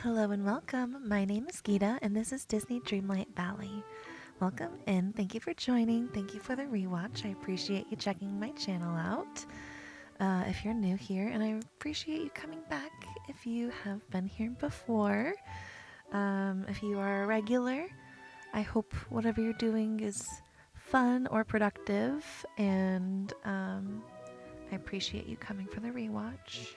Hello and welcome. My name is Geeta, and this is Disney Dreamlight Valley. Welcome and thank you for joining. Thank you for the rewatch. I appreciate you checking my channel out if you're new here, and I appreciate you coming back if you have been here before. If you are a regular, I hope whatever you're doing is fun or productive, and I appreciate you coming for the rewatch.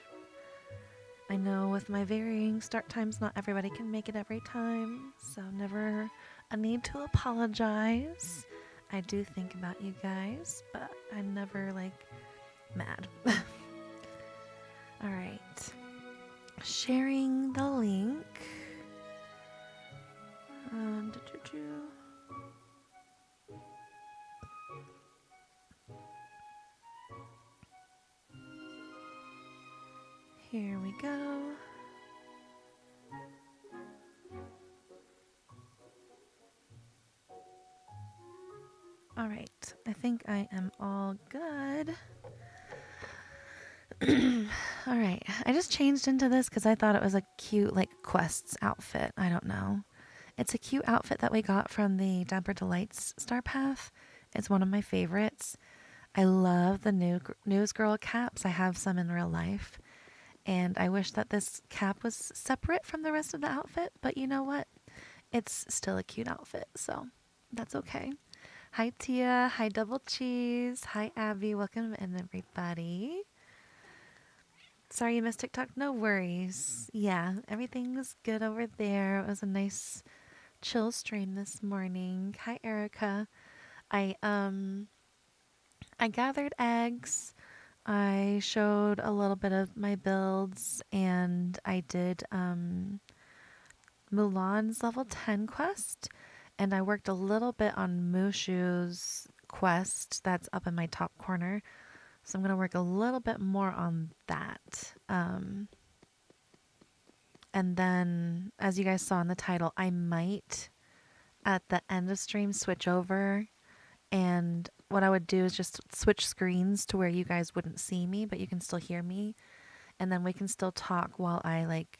I know with my varying start times, not everybody can make it every time, so never a need to apologize. I do think about you guys, but I'm never like mad. Alright, sharing the link. Here we go. Alright, I think I am all good. Alright, I just changed into this because I thought it was a cute, like, Quests outfit. I don't know. It's a cute outfit that we got from the Dapper Delights Star Path. It's one of my favorites. I love the new Newsgirl caps. I have some in real life. And I wish that this cap was separate from the rest of the outfit, but you know what? It's still a cute outfit, so that's okay. Hi, Tia. Hi, Double Cheese. Hi, Abby. Welcome in, everybody. Sorry you missed TikTok. No worries. Yeah, everything was good over there. It was a nice chill stream this morning. Hi, Erica. I I gathered eggs. I showed a little bit of my builds, and I did Mulan's level 10 quest, and I worked a little bit on Mushu's quest that's up in my top corner. So I'm going to work a little bit more on that. And then, as you guys saw in the title, I might, at the end of stream, switch over. And what I would do is just switch screens to where you guys wouldn't see me, but you can still hear me. And then we can still talk while I, like,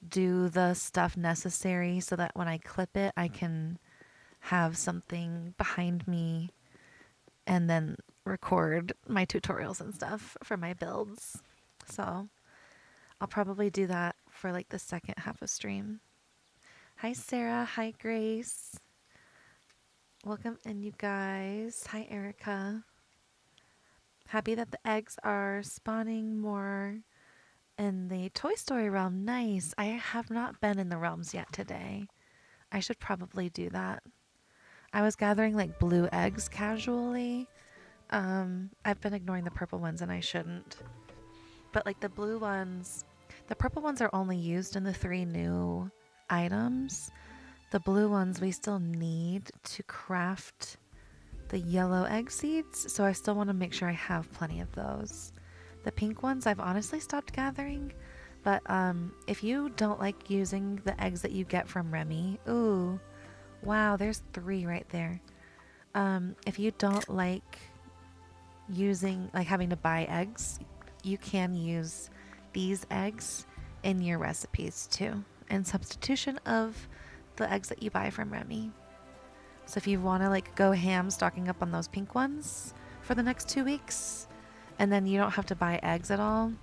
do the stuff necessary so that when I clip it, I can have something behind me and then record my tutorials and stuff for my builds. So I'll probably do that for like the second half of stream. Hi, Sarah. Hi, Grace. Welcome in, you guys. Hi, Erica. Happy that the eggs are spawning more in the Toy Story realm. Nice. I have not been in the realms yet today. I should probably do that. I was gathering like blue eggs casually. I've been ignoring the purple ones and I shouldn't. But like the blue ones, the purple ones are only used in the 3 new items. The blue ones we still need to craft the yellow egg seeds, so I still want to make sure I have plenty of those. The pink ones I've honestly stopped gathering, but if you don't like using the eggs that you get from Remy, ooh, wow, there's 3 right there. If you don't like using, like having to buy eggs, you can use these eggs in your recipes too, in substitution of the eggs that you buy from Remy. So if you want to like go ham stocking up on those pink ones for the next 2 weeks, and then you don't have to buy eggs at all,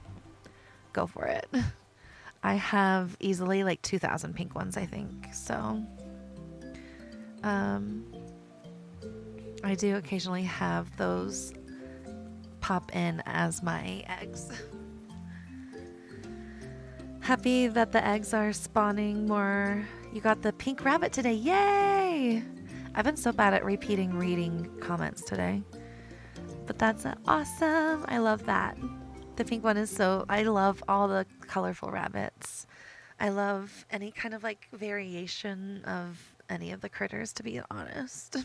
go for it. I have easily like 2,000 pink ones, I think. So I do occasionally have those pop in as my eggs. Happy that the eggs are spawning more. You got the pink rabbit today. Yay! I've been so bad at reading comments today. But that's awesome. I love that. The pink one is so... I love all the colorful rabbits. I love any kind of like variation of any of the critters, to be honest.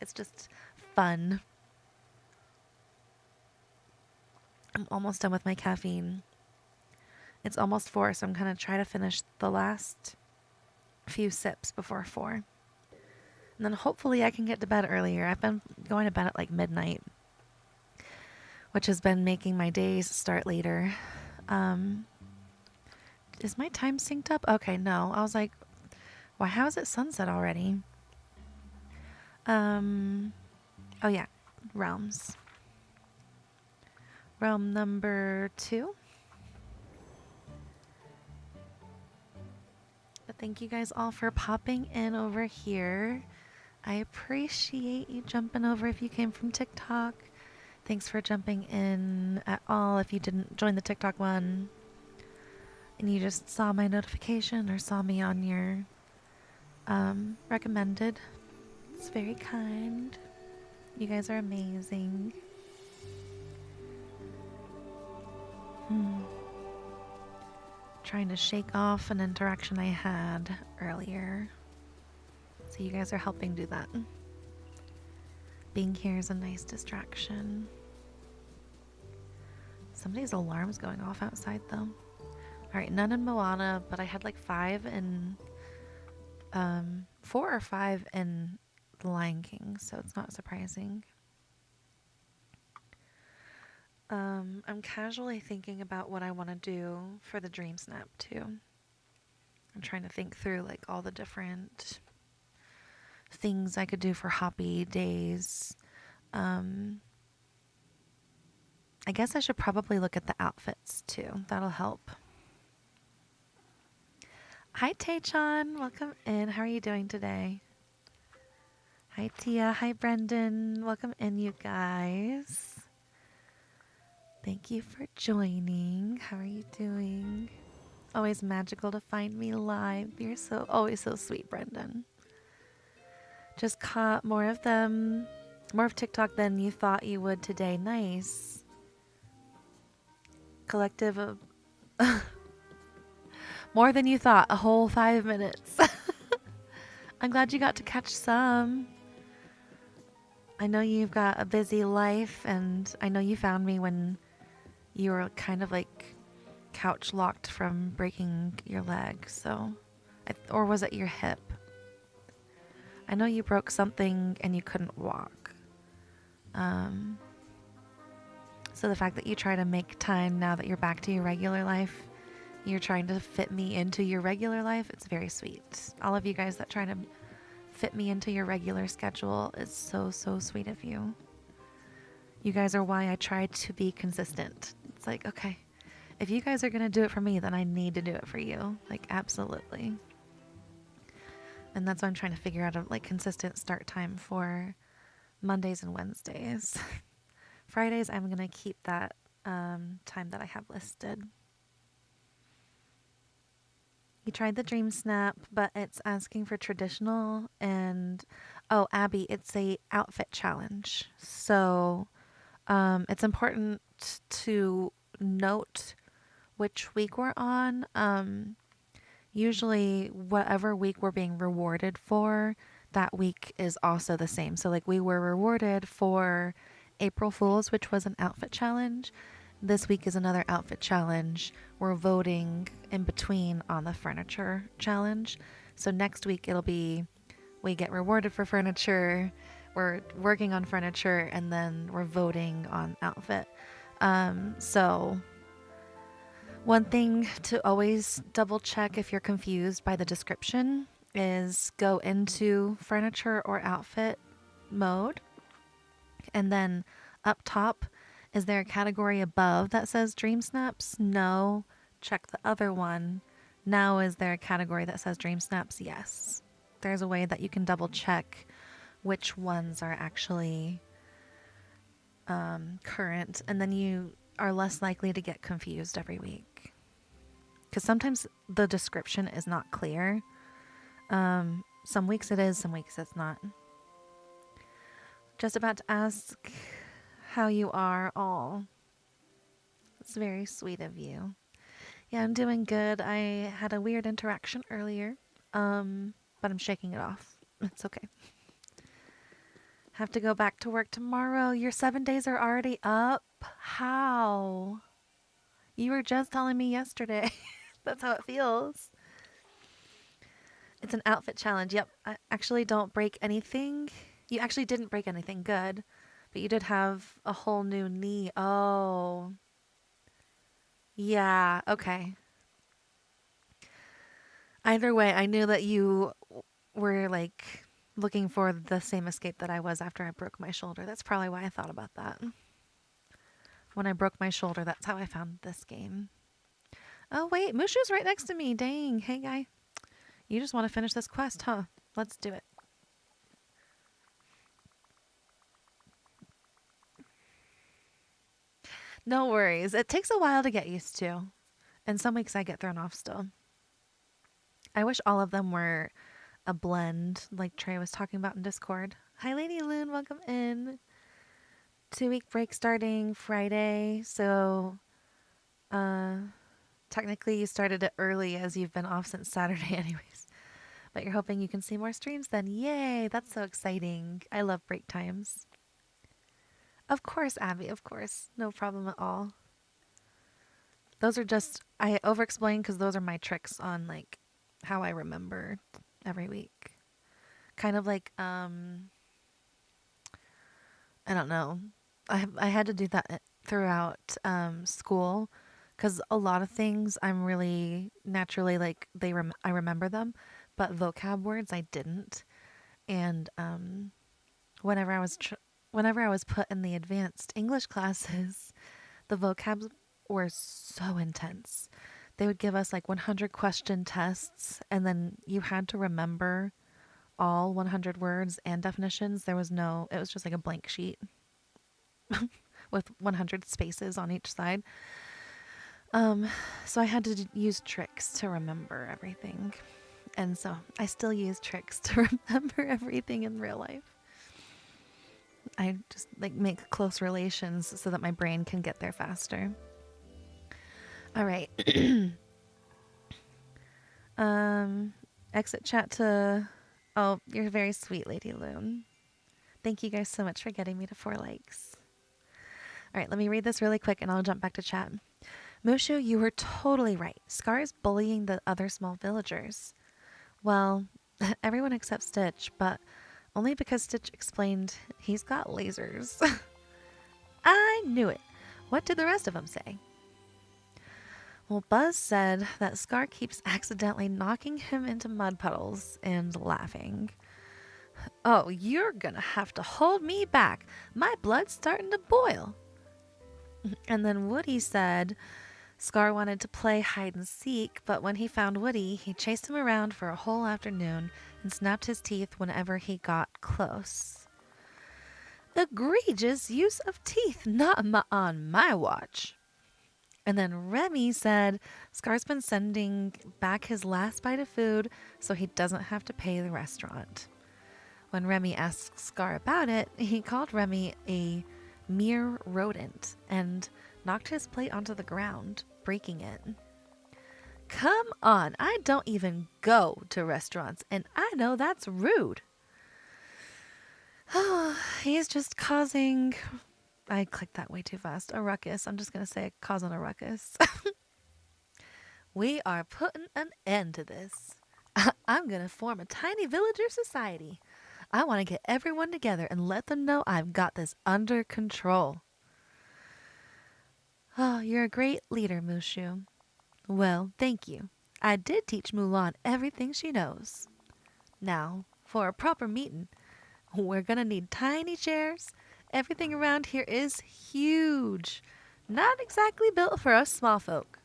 It's just fun. I'm almost done with my caffeine. It's almost 4, so I'm going to try to finish the last few sips before 4. And then hopefully I can get to bed earlier. I've been going to bed at like midnight, which has been making my days start later. Is my time synced up? Okay, no. I was like, why, how is it sunset already? Um, oh yeah, realms. Realm number 2. But thank you guys all for popping in over here. I appreciate you jumping over if you came from TikTok. Thanks for jumping in at all if you didn't join the TikTok one and you just saw my notification or saw me on your recommended. It's very kind. You guys are amazing. Trying to shake off an interaction I had earlier. So you guys are helping do that. Being here is a nice distraction. Somebody's alarm's going off outside though. Alright, none in Moana, but I had like 5 in 4 or 5 in The Lion King, so it's not surprising. I'm casually thinking about what I want to do for the Dream Snap too. I'm trying to think through like all the different things I could do for Hoppy days. I guess I should probably look at the outfits too. That'll help. Hi Taechan, welcome in. How are you doing today? Hi Tia, hi Brendan. Welcome in, you guys. Thank you for joining. How are you doing? Always magical to find me live. You're always so sweet, Brendan. Just caught more of them. More of TikTok than you thought you would today. Nice. Collective of more than you thought. A whole 5 minutes. I'm glad you got to catch some. I know you've got a busy life, and I know you found me when you were kind of like couch locked from breaking your leg, so, or was it your hip? I know you broke something and you couldn't walk. So the fact that you try to make time now that you're back to your regular life, you're trying to fit me into your regular life, it's very sweet. All of you guys that try to fit me into your regular schedule is so, so sweet of you. You guys are why I try to be consistent. It's like, okay, if you guys are going to do it for me, then I need to do it for you. Like, absolutely. And that's why I'm trying to figure out a like consistent start time for Mondays and Wednesdays. Fridays, I'm going to keep that time that I have listed. You tried the Dream Snap, but it's asking for traditional and, oh, Abby, it's a outfit challenge. So it's important to note which week we're on. Usually whatever week we're being rewarded for, that week is also the same. So like we were rewarded for April Fools, which was an outfit challenge. This week is another outfit challenge. We're voting in between on the furniture challenge. So next week it'll be we get rewarded for furniture, we're working on furniture, and then we're voting on outfit. So one thing to always double check if you're confused by the description is go into furniture or outfit mode, and then up top, is there a category above that says Dream Snaps? No. Check the other one. Now is there a category that says Dream Snaps? Yes. There's a way that you can double check which ones are actually current, and then you are less likely to get confused every week. Because sometimes the description is not clear. Some weeks it is, some weeks it's not. Just about to ask how you are all. It's very sweet of you. Yeah, I'm doing good. I had a weird interaction earlier, but I'm shaking it off. It's okay. Have to go back to work tomorrow. Your 7 days are already up. How? You were just telling me yesterday. That's how it feels. It's an outfit challenge. Yep. I actually don't break anything. You actually didn't break anything good, but you did have a whole new knee. Oh. Yeah. Okay. Either way, I knew that you were like looking for the same escape that I was after I broke my shoulder. That's probably why I thought about that. When I broke my shoulder, that's how I found this game. Oh, wait, Mushu's right next to me. Dang. Hey, guy. You just want to finish this quest, huh? Let's do it. No worries. It takes a while to get used to. And some weeks I get thrown off still. I wish all of them were a blend, like Trey was talking about in Discord. Hi, Lady Loon. Welcome in. 2-week break starting Friday. So, technically you started it early as you've been off since Saturday anyways. But you're hoping you can see more streams then. Yay, that's so exciting. I love break times. Of course, Abby, of course. No problem at all. Those are just, I over-explain because those are my tricks on like how I remember every week. Kind of like, I don't know. I had to do that throughout school because a lot of things I'm really naturally like I remember them, but vocab words I didn't. And whenever I was whenever I was put in the advanced English classes, the vocabs were so intense. They would give us like 100 question tests, and then you had to remember all 100 words and definitions. There was no, it was just like a blank sheet with 100 spaces on each side. So I had to use tricks to remember everything. And so I still use tricks to remember everything in real life. I just like make close relations so that my brain can get there faster. All right. Exit chat to, oh, you're very sweet, Lady Loon. Thank you guys so much for getting me to 4 likes. All right, let me read this really quick and I'll jump back to chat. Mushu, you were totally right. Scar is bullying the other small villagers. Well, everyone except Stitch, but only because Stitch explained he's got lasers. I knew it. What did the rest of them say? Well, Buzz said that Scar keeps accidentally knocking him into mud puddles and laughing. Oh, you're gonna have to hold me back. My blood's starting to boil. And then Woody said Scar wanted to play hide and seek, but when he found Woody, he chased him around for a whole afternoon and snapped his teeth whenever he got close. Egregious use of teeth, not on my watch. And then Remy said Scar's been sending back his last bite of food so he doesn't have to pay the restaurant. When Remy asked Scar about it, he called Remy a mere rodent and knocked his plate onto the ground, breaking it. Come on, I don't even go to restaurants, and I know that's rude. Oh, he's just causing... I clicked that way too fast. A ruckus. I'm just going to say causing a ruckus. We are putting an end to this. I'm going to form a tiny villager society. I want to get everyone together and let them know I've got this under control. Oh, you're a great leader, Mushu. Well, thank you. I did teach Mulan everything she knows. Now, for a proper meeting, we're going to need tiny chairs. Everything around here is huge. Not exactly built for us small folk.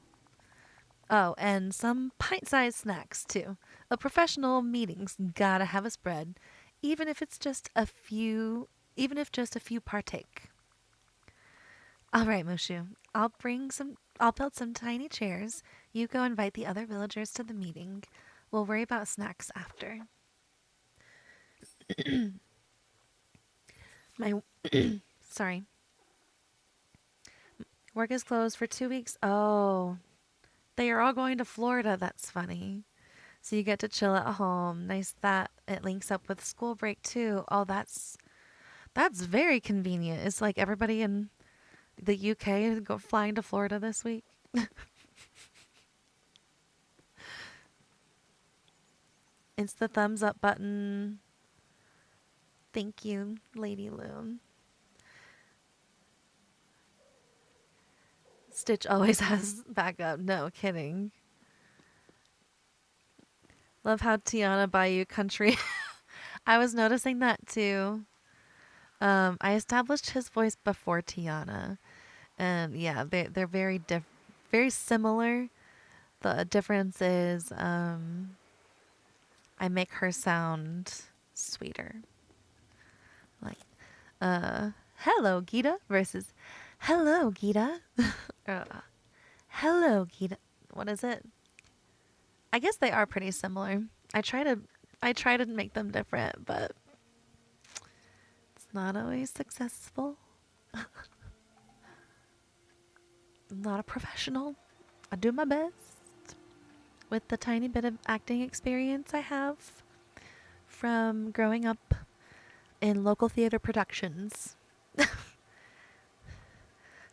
Oh, and some pint-sized snacks, too. A professional meeting's gotta have a spread, even if just a few partake. All right, Mushu. I'll build some tiny chairs. You go invite the other villagers to the meeting. We'll worry about snacks after. Sorry. Work is closed for 2 weeks. Oh, they are all going to Florida. That's funny. So you get to chill at home. Nice that it links up with school break too. Oh, that's very convenient. It's like everybody in the UK go flying to Florida this week. It's the thumbs up button. Thank you, Lady Loon. Stitch always has backup. No kidding. Love how Tiana Bayou Country. I was noticing that too. I established his voice before Tiana, and yeah, they're very similar. The difference is I make her sound sweeter. Like, hello, Gita versus hello, Gita. uh, hello, Gita. What is it? I guess they are pretty similar. I try to make them different, but it's not always successful. I'm not a professional. I do my best with the tiny bit of acting experience I have from growing up in local theater productions.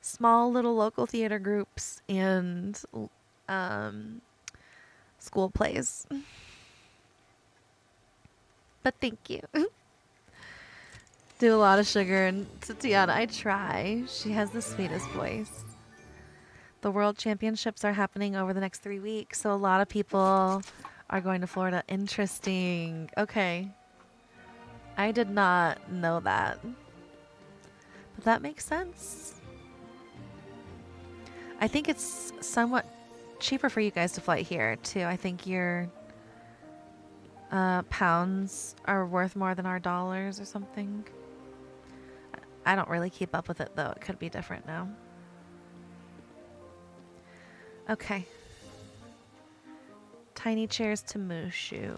Small little local theater groups and school plays. But thank you. Do a lot of sugar, and Tiana, I try. She has the sweetest voice. The World Championships are happening over the next 3 weeks, so a lot of people are going to Florida. Interesting. Okay. I did not know that. But that makes sense. I think it's somewhat cheaper for you guys to fly here, too. I think your pounds are worth more than our dollars or something. I don't really keep up with it, though. It could be different now. Okay. Tiny chairs to Mushu.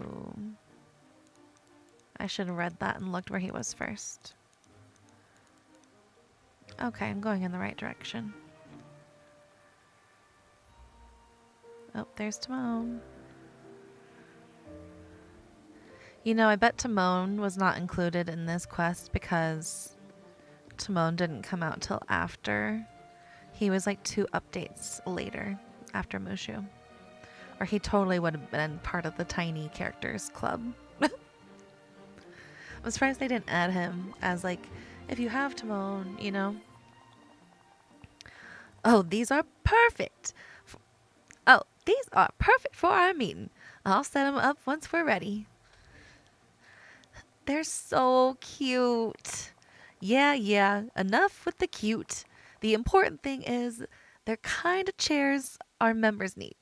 I should have read that and looked where he was first. Okay, I'm going in the right direction. Oh, there's Timon. You know, I bet Timon was not included in this quest because Timon didn't come out till after. He was like 2 updates later after Mushu. Or he totally would have been part of the tiny characters club. I'm surprised they didn't add him as like, if you have Timon, you know. Oh, these are perfect. Oh, these are perfect for our meeting. I'll set them up once we're ready. They're so cute. Yeah, enough with the cute. The important thing is they're kind of chairs our members need.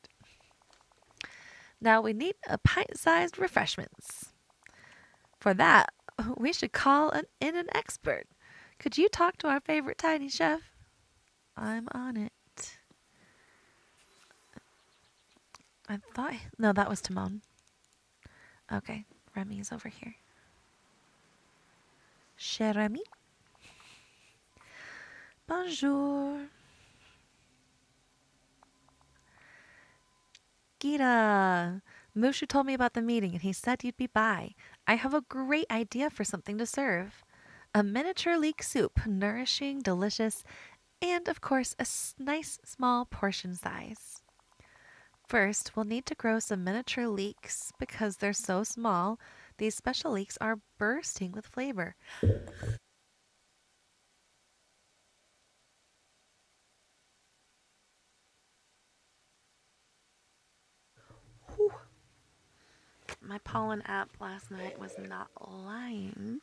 Now we need a pint-sized refreshments. For that, we should call in an expert. Could you talk to our favorite tiny chef? I'm on it. I thought... No, that was Timon. Okay, Remy's over here. Cher Remy. Bonjour. Gita. Mushu told me about the meeting and he said you'd be by. I have a great idea for something to serve. A miniature leek soup, nourishing, delicious, and of course a nice small portion size. First, we'll need to grow some miniature leeks because they're so small. These special leeks are bursting with flavor. Whew. My pollen app last night was not lying.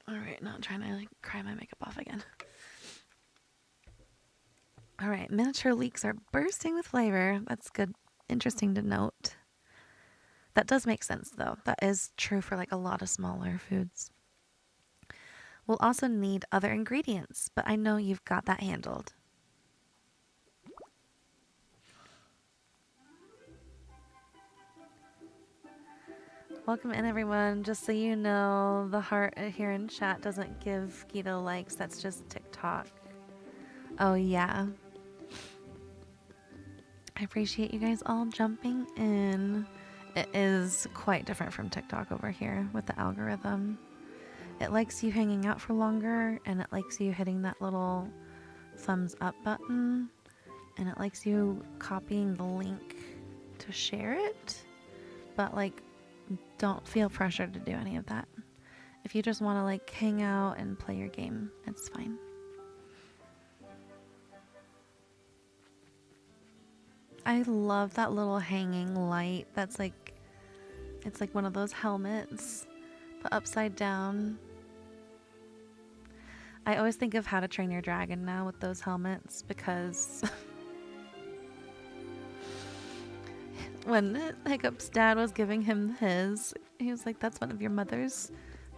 Alright, now I'm trying to like cry my makeup off again. Alright, miniature leeks are bursting with flavor. That's good. Interesting to note. That does make sense though. That is true for like a lot of smaller foods. We'll also need other ingredients, but I know you've got that handled. Welcome in, everyone. Just so you know, the heart here in chat doesn't give Gita likes. That's just TikTok. Oh, yeah. I appreciate you guys all jumping in. It is quite different from TikTok over here with the algorithm. It likes you hanging out for longer, and it likes you hitting that little thumbs up button, and it likes you copying the link to share it. But, like, don't feel pressured to do any of that. If you just want to like hang out and play your game, it's fine. I love that little hanging light. That's like, it's like one of those helmets, but upside down. I always think of How to Train Your Dragon now with those helmets because when Hiccup's dad was giving him his, he was like, that's one of your mother's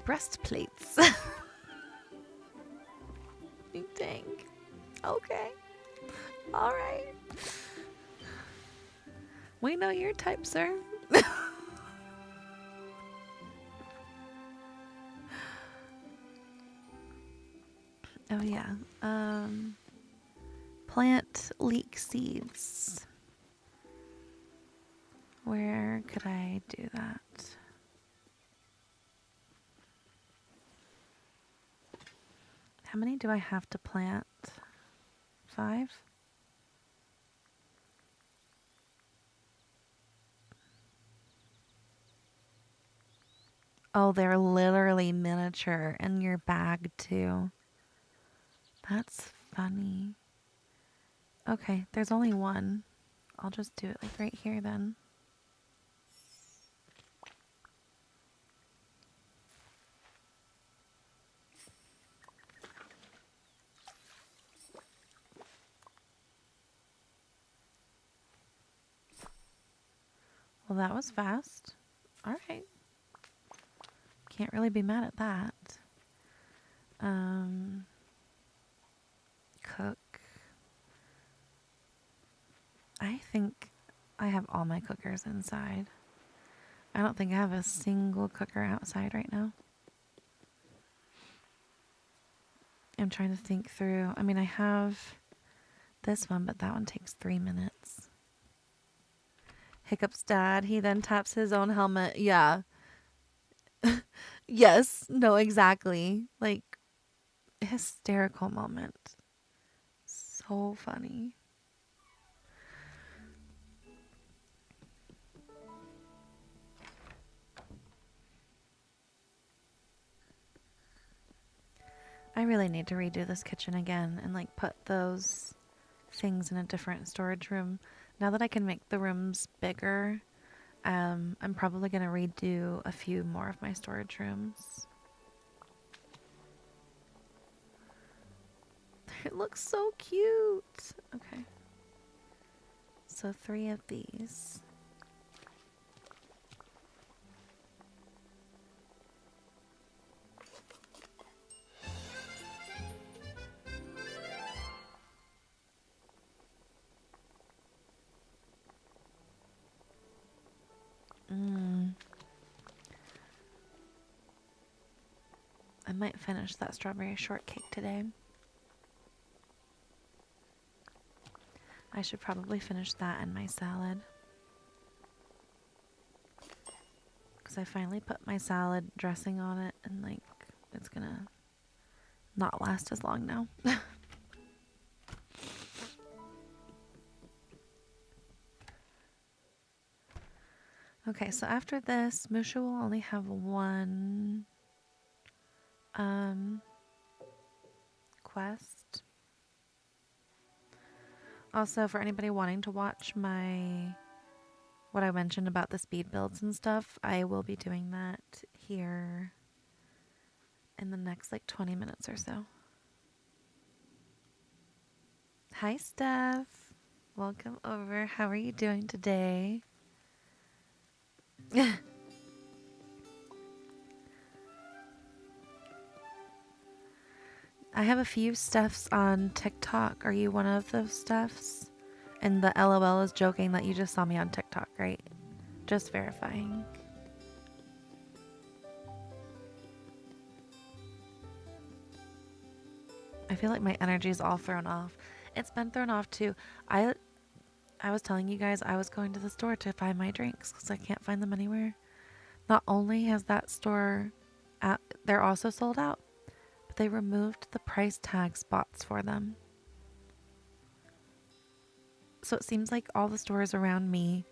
breastplates. Dang. Okay. All right. We know your type, sir. Oh, yeah. Plant leek seeds. Where could I do that? How many do I have to plant? 5? Oh, they're literally miniature in your bag too. That's funny. Okay, there's only one. I'll just do it like right here then. Well, that was fast. All right. Can't really be mad at that. Cook. I think I have all my cookers inside. I don't think I have a single cooker outside right now. I'm trying to think through. I mean, I have this one, but that one takes 3 minutes. Hiccup's dad, he then taps his own helmet. Yeah. Yes. No, exactly. Like, hysterical moment. So funny. I really need to redo this kitchen again and like put those things in a different storage room. Now that I can make the rooms bigger, I'm probably going to redo a few more of my storage rooms. It looks so cute. Okay. So 3 of these. I might finish that strawberry shortcake today. I should probably finish that and my salad. Because I finally put my salad dressing on it and like it's gonna not last as long now. Okay, so after this, Musha will only have one quest. Also, for anybody wanting to watch what I mentioned about the speed builds and stuff, I will be doing that here in the next like 20 minutes or so. Hi, Steph. Welcome over. How are you doing today? I have a few Stephs on TikTok. Are you one of those Stephs? And the LOL is joking that you just saw me on TikTok, right? Just verifying. I feel like my energy is all thrown off. It's been thrown off too. I was telling you guys I was going to the store to find my drinks because I can't find them anywhere. Not only has that store, they're also sold out, but they removed the price tag spots for them. So it seems like all the stores around me,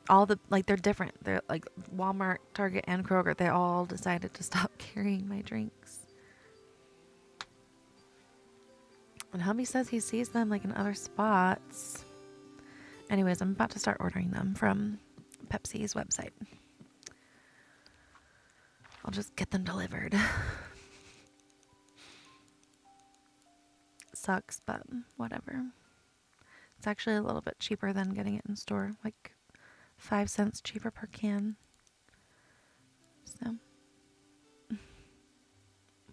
they're different. They're like Walmart, Target, and Kroger. They all decided to stop carrying my drinks. And hubby says he sees them like in other spots. Anyways, I'm about to start ordering them from Pepsi's website. I'll just get them delivered. Sucks, but whatever. It's actually a little bit cheaper than getting it in store, like 5 cents cheaper per can. So,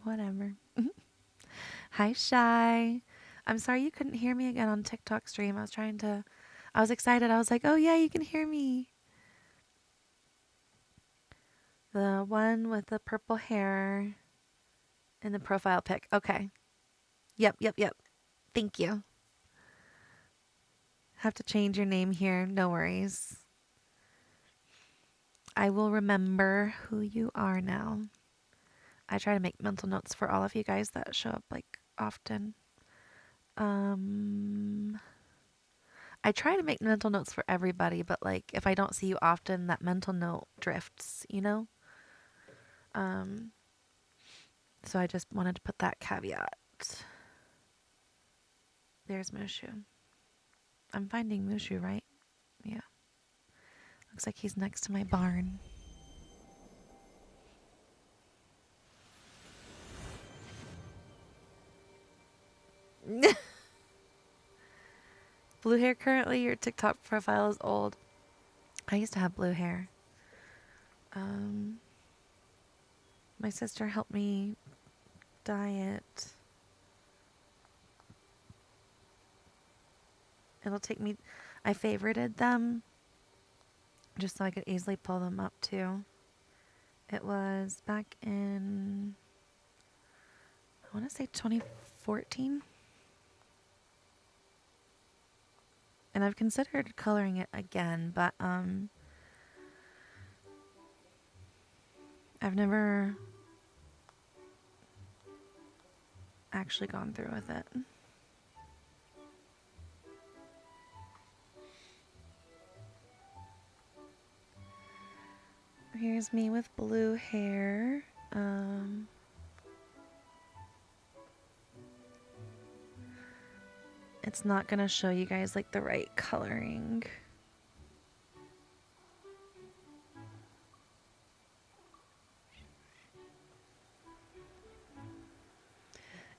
whatever. Hi, Shy. I'm sorry you couldn't hear me again on TikTok stream. I was excited. I was like, oh yeah, you can hear me. The one with the purple hair in the profile pic. Okay. Yep. Thank you. Have to change your name here. No worries. I will remember who you are now. I try to make mental notes for all of you guys that show up like often. I try to make mental notes for everybody, but like if I don't see you often, that mental note drifts, you know? So I just wanted to put that caveat. There's Mushu. I'm finding Mushu, right? Yeah. Looks like he's next to my barn. Blue hair currently, your TikTok profile is old. I used to have blue hair. My sister helped me dye it. It'll take me... I favorited them just so I could easily pull them up too. It was back in... I want to say 2014. And I've considered coloring it again, but I've never actually gone through with it. Here's me with blue hair. It's not gonna show you guys like the right coloring.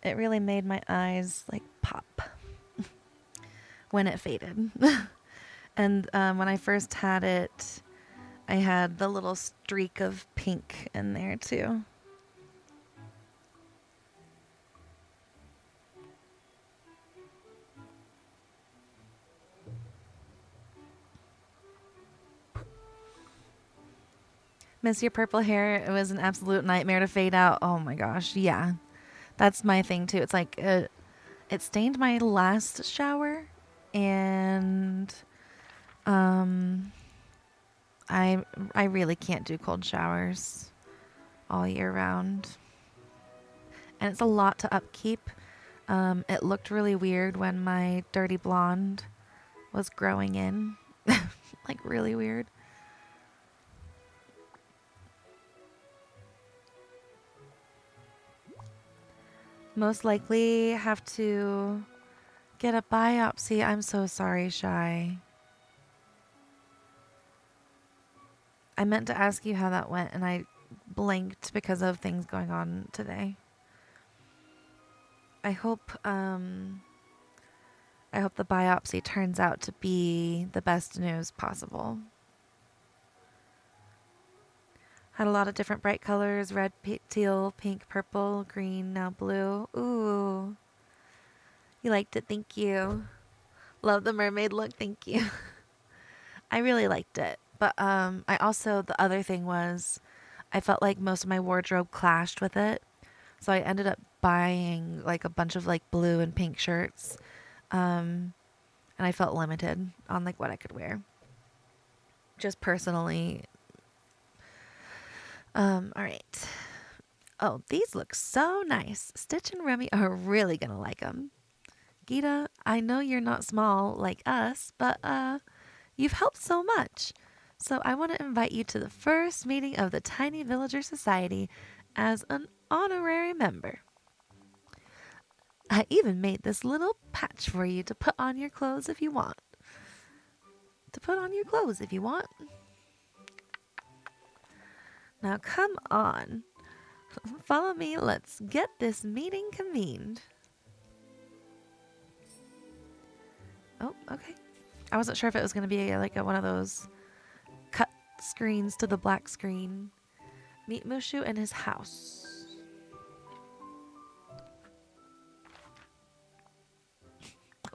It really made my eyes like pop when it faded. And when I first had it, I had the little streak of pink in there too. Miss your purple hair. It was an absolute nightmare to fade out. Oh my gosh. Yeah. That's my thing too. It's like it stained my last shower, and I really can't do cold showers all year round. And it's a lot to upkeep. It looked really weird when my dirty blonde was growing in. Like really weird. Most likely have to get a biopsy. I'm so sorry, Shy. I meant to ask you how that went, and I blanked because of things going on today. I hope the biopsy turns out to be the best news possible. Had a lot of different bright colors: red, teal, pink, purple, green, now blue. Ooh. You liked it, thank you. Love the mermaid look, thank you. I really liked it. But I also, the other thing was, I felt like most of my wardrobe clashed with it. So I ended up buying like a bunch of like blue and pink shirts. And I felt limited on like what I could wear. Just personally. All right. Oh, these look so nice. Stitch and Remy are really gonna like them. Gita, I know you're not small like us, but you've helped so much. So I want to invite you to the first meeting of the Tiny Villager Society as an honorary member. I even made this little patch for you to put on your clothes if you want. to put on your clothes if you want. Now come on. Follow me. Let's get this meeting convened. Oh, okay. I wasn't sure if it was going to be like one of those cut screens to the black screen. Meet Mushu in his house.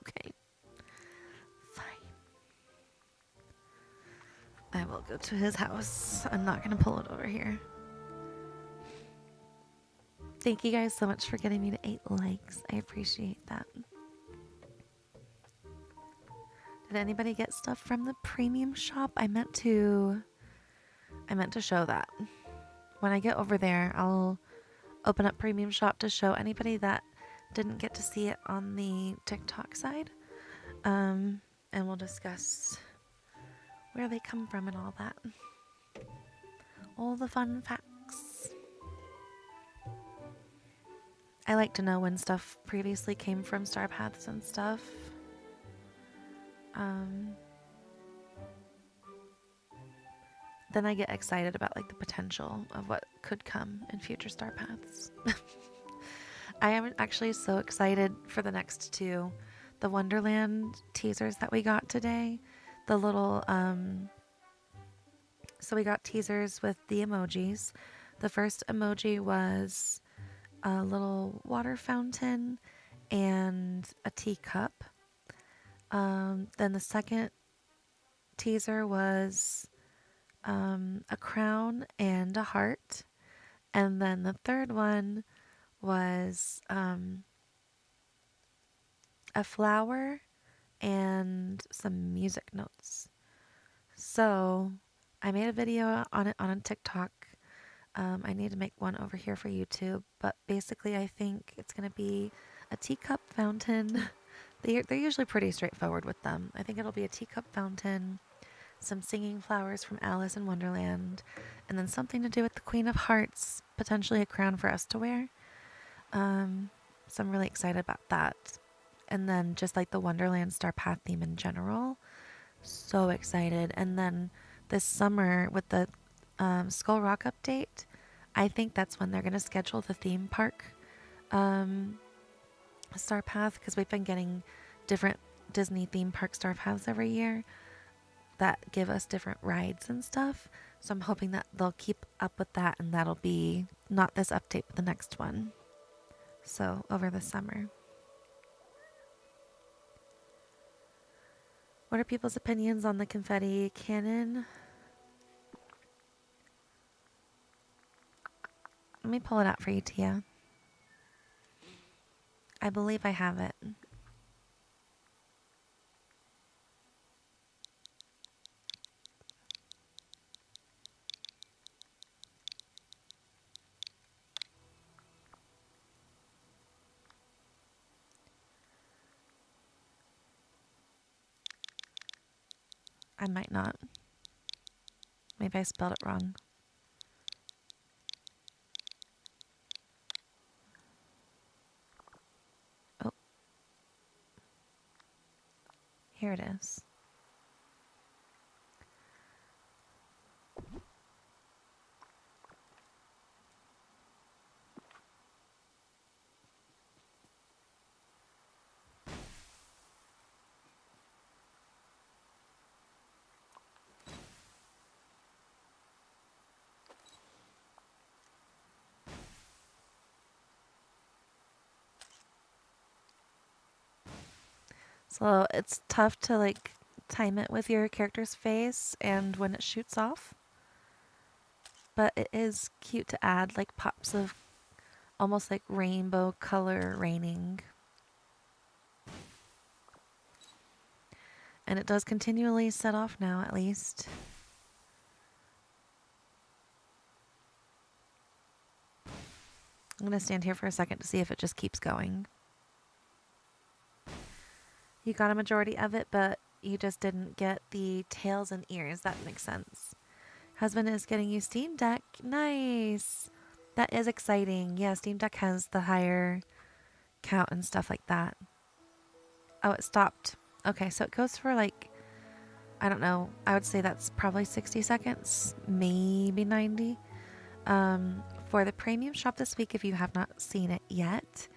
Okay. Fine. I will go to his house. I'm not going to pull it over here. Thank you guys so much for getting me to 8 likes. I appreciate that. Did anybody get stuff from the premium shop? I meant to show that. When I get over there, I'll open up premium shop to show anybody that didn't get to see it on the TikTok side. And we'll discuss where they come from and all that. All the fun facts. I like to know when stuff previously came from Star Paths and stuff. Then I get excited about like the potential of what could come in future Star Paths. I am actually so excited for the next 2. The Wonderland teasers that we got today. The little, so we got teasers with the emojis. The first emoji was a little water fountain and a teacup. Then the second teaser was a crown and a heart. And then the third one was a flower and some music notes. So I made a video on it on TikTok. I need to make one over here for YouTube, but basically I think it's going to be a teacup fountain. They're usually pretty straightforward with them. I think it'll be a teacup fountain, some singing flowers from Alice in Wonderland, and then something to do with the Queen of Hearts, potentially a crown for us to wear. So I'm really excited about that. And then just like the Wonderland Star Path theme in general. So excited. And then this summer with the Skull Rock update, I think that's when they're going to schedule the theme park Star Path, because we've been getting different Disney theme park Star Paths every year that give us different rides and stuff. So I'm hoping that they'll keep up with that, and that'll be not this update, but the next one. So over the summer. What are people's opinions on the confetti cannon? Let me pull it out for you, Tia. I believe I have it. I might not. Maybe I spelled it wrong. Oh. Here it is. So it's tough to like time it with your character's face and when it shoots off. But it is cute to add like pops of almost like rainbow color raining. And it does continually set off now, at least. I'm going to stand here for a second to see if it just keeps going. You got a majority of it, but you just didn't get the tails and ears. That makes sense. Husband is getting you Steam Deck. Nice. That is exciting. Yeah, Steam Deck has the higher count and stuff like that. Oh, it stopped. Okay, so it goes for like, I don't know. I would say that's probably 60 seconds, maybe 90. For the premium shop this week, if you have not seen it yet,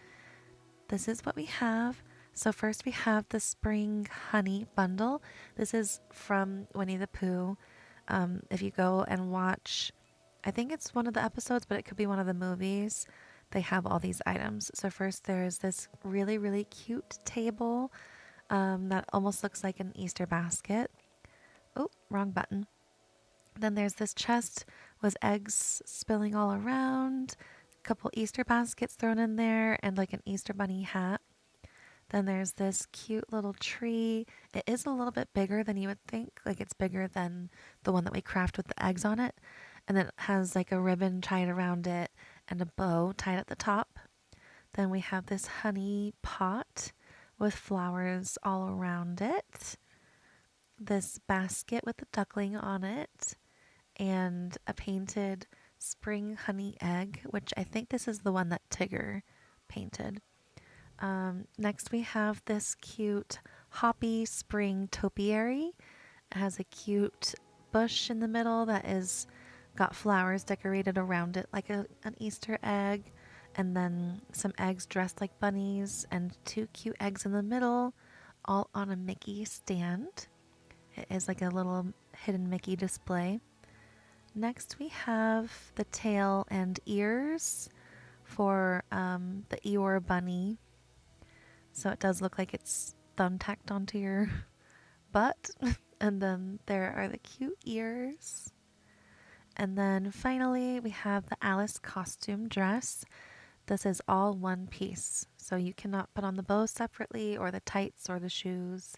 this is what we have. So first we have the Spring Honey Bundle. This is from Winnie the Pooh. If you go and watch, I think it's one of the episodes, but it could be one of the movies. They have all these items. So first there's this really, really cute table that almost looks like an Easter basket. Oh, wrong button. Then there's this chest with eggs spilling all around, a couple Easter baskets thrown in there, and like an Easter bunny hat. Then there's this cute little tree. It is a little bit bigger than you would think. Like it's bigger than the one that we craft with the eggs on it. And then it has like a ribbon tied around it and a bow tied at the top. Then we have this honey pot with flowers all around it. This basket with a duckling on it. And a painted spring honey egg, which I think this is the one that Tigger painted. Next we have this cute hoppy spring topiary. It has a cute bush in the middle that is got flowers decorated around it like an Easter egg, and then some eggs dressed like bunnies and two cute eggs in the middle, all on a Mickey stand. It is like a little hidden Mickey display. Next we have the tail and ears for the Eeyore bunny. So it does look like it's thumbtacked onto your butt. And then there are the cute ears. And then finally we have the Alice costume dress. This is all one piece. So you cannot put on the bow separately or the tights or the shoes.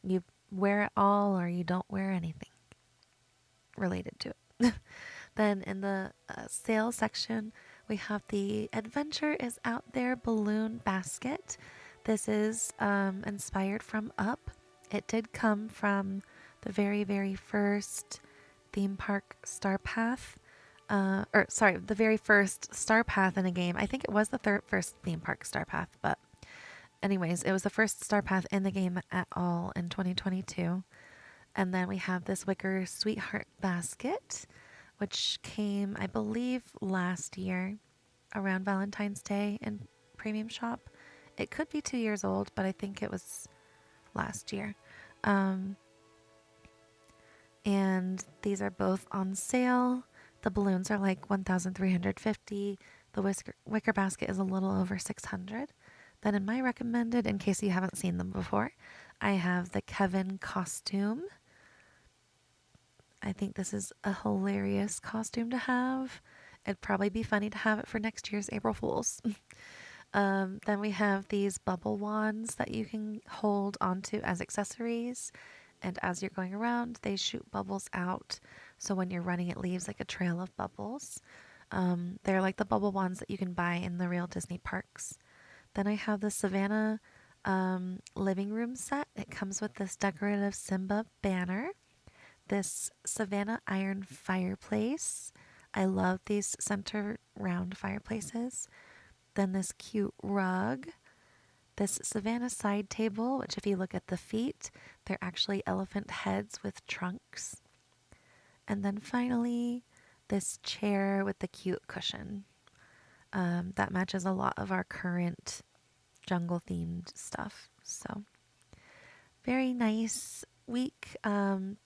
You wear it all or you don't wear anything related to it. Then in the sale section, we have the Adventure is Out There balloon basket. This is inspired from Up. It did come from the very, very first theme park Star Path. The very first Star Path in a game. I think it was the first theme park Star Path, but anyways, it was the first Star Path in the game at all in 2022. And then we have this wicker sweetheart basket, which came, I believe, last year around Valentine's Day in Premium Shop. It could be 2 years old, but I think it was last year. And these are both on sale. The balloons are like $1,350. The wicker basket is a little over $600. Then in my recommended, in case you haven't seen them before, I have the Kevin costume. I think this is a hilarious costume to have. It'd probably be funny to have it for next year's April Fools. Then we have these bubble wands that you can hold onto as accessories. And as you're going around, they shoot bubbles out. So when you're running, it leaves like a trail of bubbles. They're like the bubble wands that you can buy in the real Disney parks. Then I have the Savannah living room set. It comes with this decorative Simba banner. This Savannah iron fireplace. I love these center round fireplaces. Then this cute rug. This Savannah side table, which if you look at the feet, they're actually elephant heads with trunks. And then finally, this chair with the cute cushion. That matches a lot of our current jungle themed stuff. So very nice week.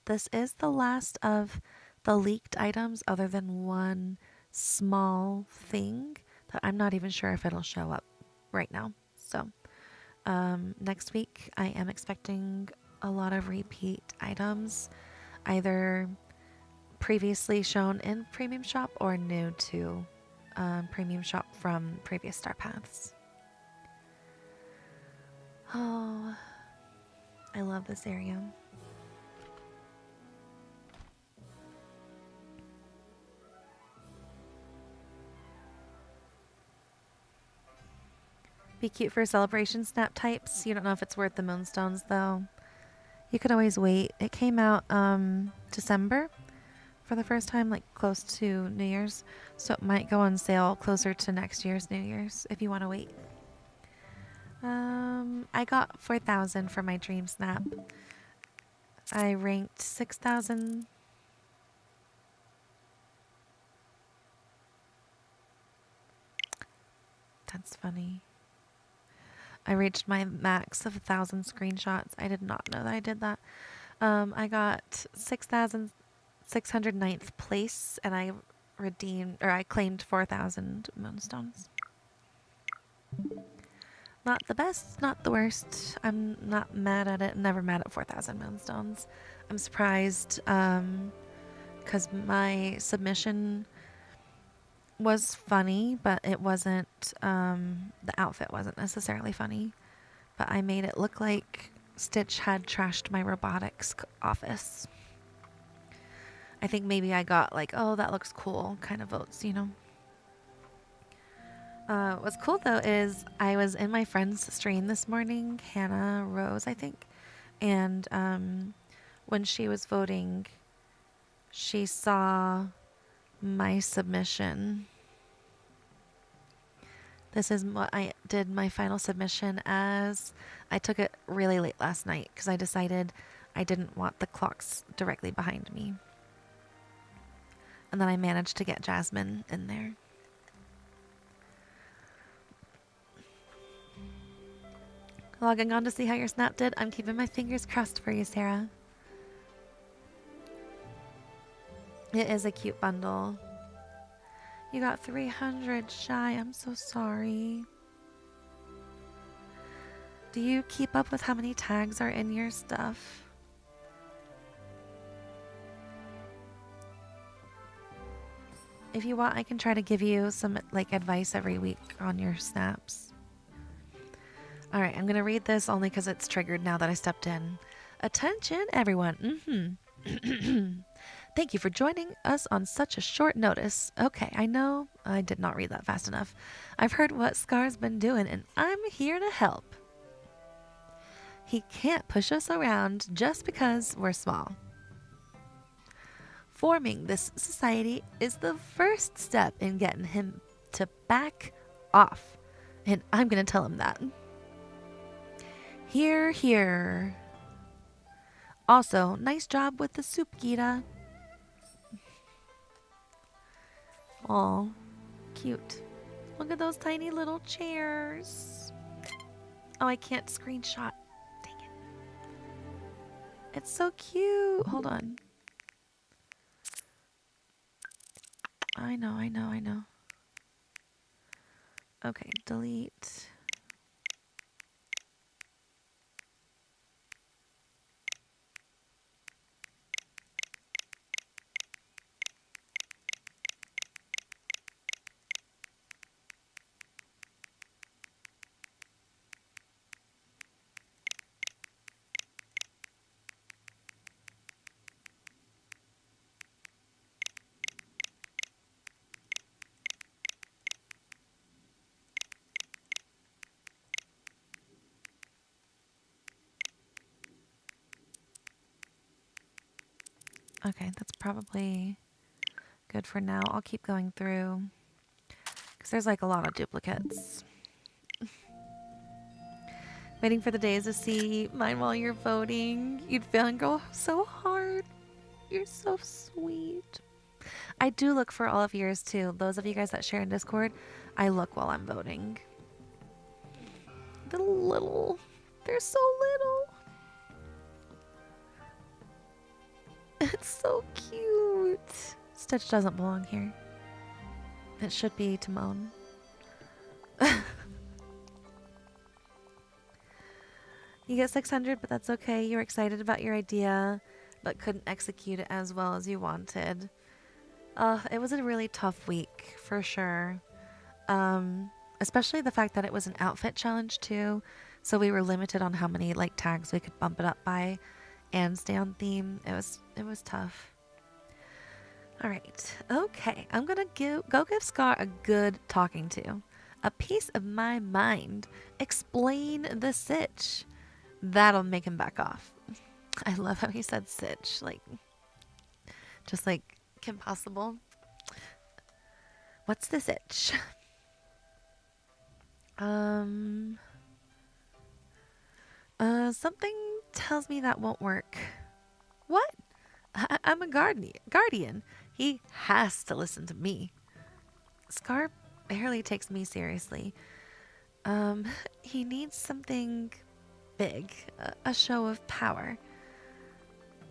This is the last of the leaked items other than one small thing that I'm not even sure if it'll show up right now. So next week I am expecting a lot of repeat items, either previously shown in Premium Shop or new to Premium Shop from previous Star Paths. Oh, I love this area. Be cute for celebration snap types. You don't know if it's worth the moonstones though. You could always wait. It came out December for the first time, like close to New Year's. So it might go on sale closer to next year's New Year's if you want to wait. I got 4,000 for my Dream Snap. I ranked 6,000. That's funny. I reached my max of 1,000 screenshots. I did not know that I did that. I got 6,609th place, and I claimed 4,000 moonstones. Not the best, not the worst. I'm not mad at it. Never mad at 4,000 moonstones. I'm surprised, because my submission was funny, but it wasn't, the outfit wasn't necessarily funny. But I made it look like Stitch had trashed my robotics office. I think maybe I got like, oh, that looks cool kind of votes, you know. What's cool though is I was in my friend's stream this morning, Hannah Rose, I think. And when she was voting, she saw my submission. This is what I did my final submission as. I took it really late last night because I decided I didn't want the clocks directly behind me. And then I managed to get Jasmine in there. Logging on to see how your snap did. I'm keeping my fingers crossed for you, Sarah. It is a cute bundle. You got 300 shy. I'm so sorry. Do you keep up with how many tags are in your stuff? If you want, I can try to give you some like advice every week on your snaps. All right, I'm going to read this only because it's triggered now that I stepped in. Attention, everyone. Thank you for joining us on such a short notice. Okay, I know I did not read that fast enough. I've heard what Scar's been doing, and I'm here to help. He can't push us around just because we're small. Forming this society is the first step in getting him to back off, and I'm going to tell him that. Hear, hear. Also, nice job with the soup, Gita. Aw, cute. Look at those tiny little chairs. Oh, I can't screenshot. Dang it. It's so cute. Hold on. I know. Okay, delete. Okay, that's probably good for now. I'll keep going through because there's like a lot of duplicates. Waiting for the days to see mine while you're voting. You'd feel and go so hard. You're so sweet. I do look for all of yours too. Those of you guys that share in Discord, I look while I'm voting. They're little. They're so little. It's so cute. Stitch doesn't belong here. It should be Timon. You get 600, but that's okay. You were excited about your idea, but couldn't execute it as well as you wanted. It was a really tough week, for sure. Especially the fact that it was an outfit challenge, too. So we were limited on how many, like, tags we could bump it up by and stay on theme. It was tough. All right. Okay. I'm going to go give Scar a good talking to. A piece of my mind. Explain the sitch. That'll make him back off. I love how he said sitch. Like, just like Kim Possible. What's the sitch? Something tells me that won't work. What? I'm a guardian. He has to listen to me. Scar barely takes me seriously. Um, he needs something big, a show of power.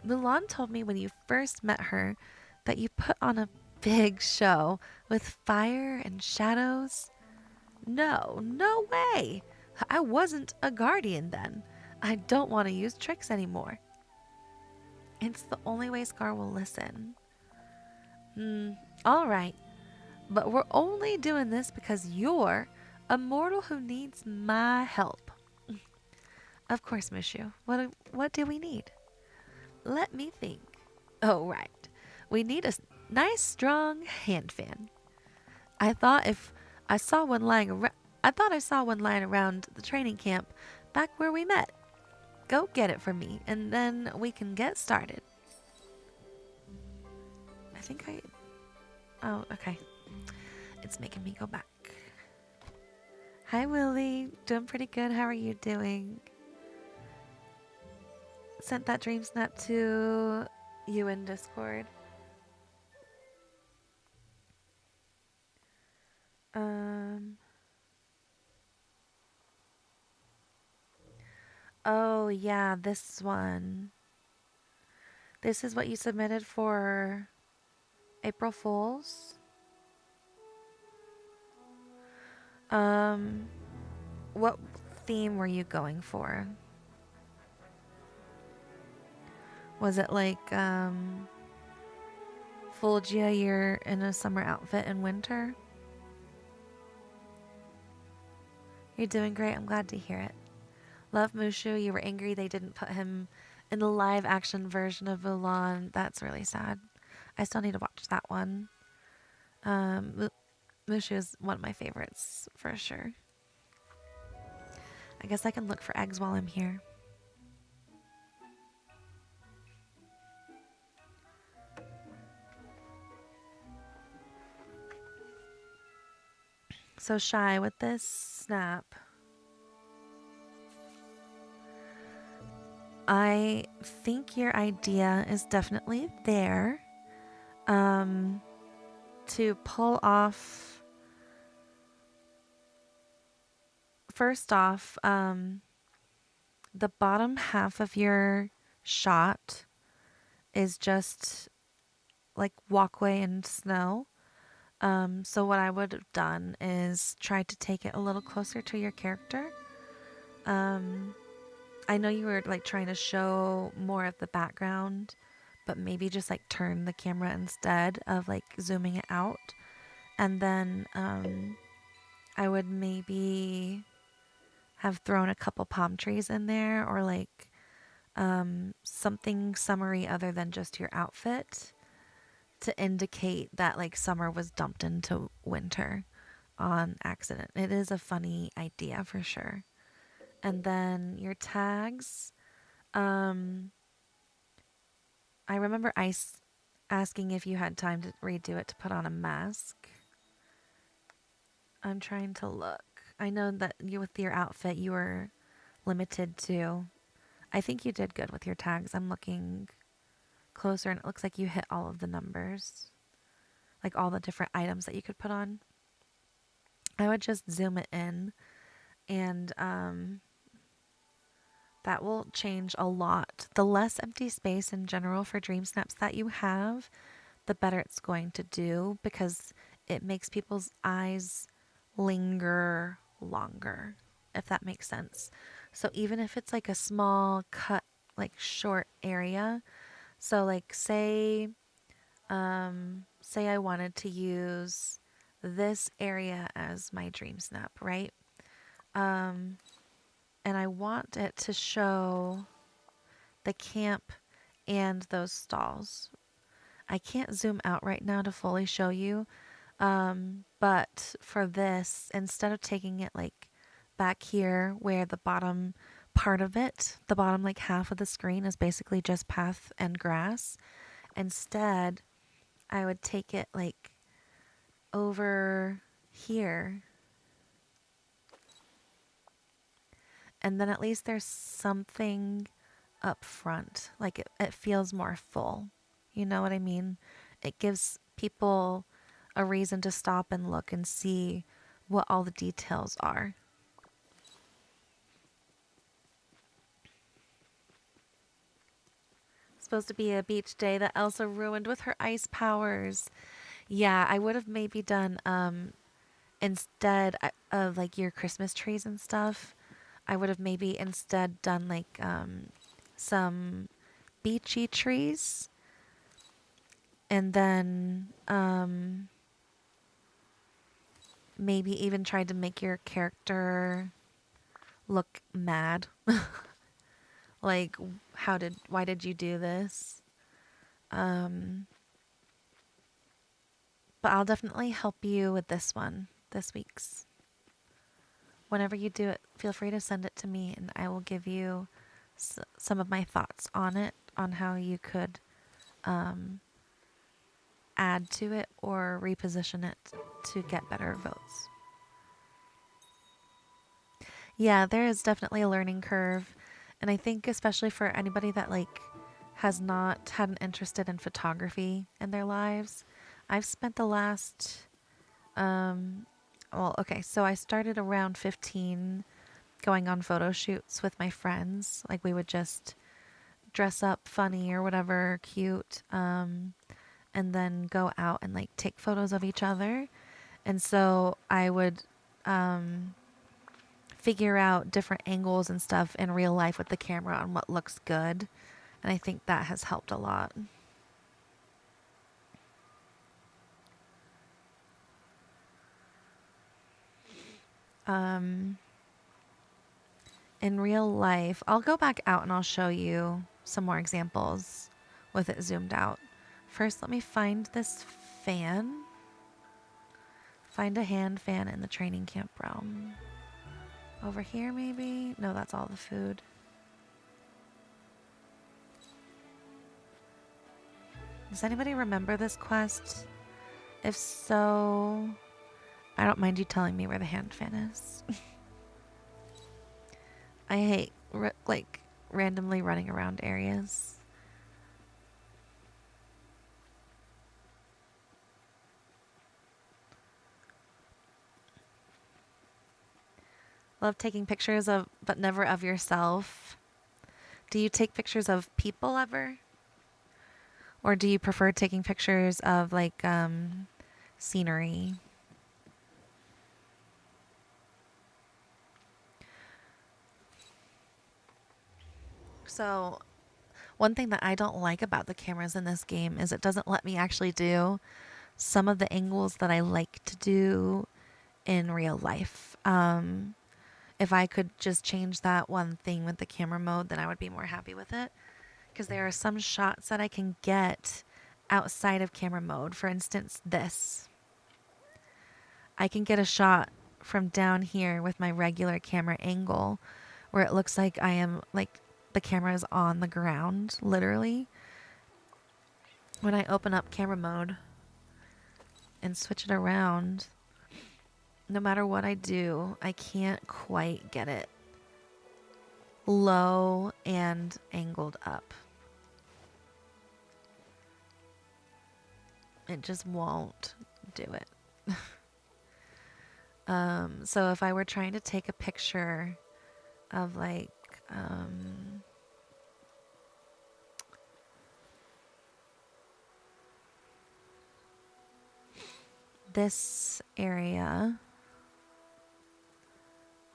Mulan told me when you first met her that you put on a big show with fire and shadows. No, no way. I wasn't a guardian then. I don't want to use tricks anymore. It's the only way Scar will listen. All right. But we're only doing this because you're a mortal who needs my help. Of course, Mushu. What do we need? Let me think. Oh, right. We need a nice, strong hand fan. I thought if I saw one lying around, I thought I saw one lying around the training camp back where we met. Go get it for me, and then we can get started. I think I. Oh, okay. It's making me go back. Hi, Willie. Doing pretty good. How are you doing? Sent that dream snap to you in Discord. Oh, yeah, this one. This is what you submitted for April Fools. What theme were you going for? Was it like, Fulgia, you're in a summer outfit in winter? You're doing great. I'm glad to hear it. Love Mushu. You were angry they didn't put him in the live action version of Mulan. That's really sad. I still need to watch that one. Mushu is one of my favorites for sure. I guess I can look for eggs while I'm here. So Shy, with this snap, I think your idea is definitely there. To pull off, first off, the bottom half of your shot is just like walkway and snow. So what I would have done is try to take it a little closer to your character. I know you were like trying to show more of the background, but maybe just like turn the camera instead of like zooming it out. And then I would maybe have thrown a couple palm trees in there, or like something summery other than just your outfit to indicate that like summer was dumped into winter on accident. It is a funny idea for sure. And then your tags, I remember Ice asking if you had time to redo it to put on a mask. I'm trying to look. I know that you, with your outfit, you were limited to. I think you did good with your tags. I'm looking closer and it looks like you hit all of the numbers. Like all the different items that you could put on. I would just zoom it in, and that will change a lot. The less empty space in general for dream snaps that you have, the better it's going to do, because it makes people's eyes linger longer, if that makes sense. So even if it's like a small cut, like short area, so like say I wanted to use this area as my dream snap, right? And I want it to show the camp and those stalls. I can't zoom out right now to fully show you, but for this, instead of taking it like back here where the bottom part of it, the bottom like half of the screen is basically just path and grass, instead I would take it like over here, and then at least there's something up front. Like it feels more full. You know what I mean? It gives people a reason to stop and look and see what all the details are. It's supposed to be a beach day that Elsa ruined with her ice powers. Yeah, I would have maybe done instead of like your Christmas trees and stuff, I would have maybe instead done like some beachy trees, and then maybe even tried to make your character look mad. Like, why did you do this? Um, but I'll definitely help you with this one, this week's. Whenever you do it, feel free to send it to me and I will give you some of my thoughts on it, on how you could add to it or reposition it to get better votes. Yeah, there is definitely a learning curve. And I think especially for anybody that like has not had an interest in photography in their lives, I've spent the last well, okay, so I started around 15 going on photo shoots with my friends. Like we would just dress up funny or whatever, cute, and then go out and like take photos of each other. And so I would figure out different angles and stuff in real life with the camera on what looks good. And I think that has helped a lot. In real life, I'll go back out and I'll show you some more examples with it zoomed out. First, let me find this fan. Find a hand fan in the training camp realm. Over here, maybe? No, that's all the food. Does anybody remember this quest? If so, I don't mind you telling me where the hand fan is. I hate, like, randomly running around areas. Love taking pictures of, but never of yourself. Do you take pictures of people ever? Or do you prefer taking pictures of, like, scenery? So, one thing that I don't like about the cameras in this game is it doesn't let me actually do some of the angles that I like to do in real life. If I could just change that one thing with the camera mode, then I would be more happy with it. Because there are some shots that I can get outside of camera mode. For instance, this. I can get a shot from down here with my regular camera angle where it looks like I am, like, the camera is on the ground, literally. When I open up camera mode and switch it around, no matter what I do, I can't quite get it low and angled up. It just won't do it. So if I were trying to take a picture of like, this area,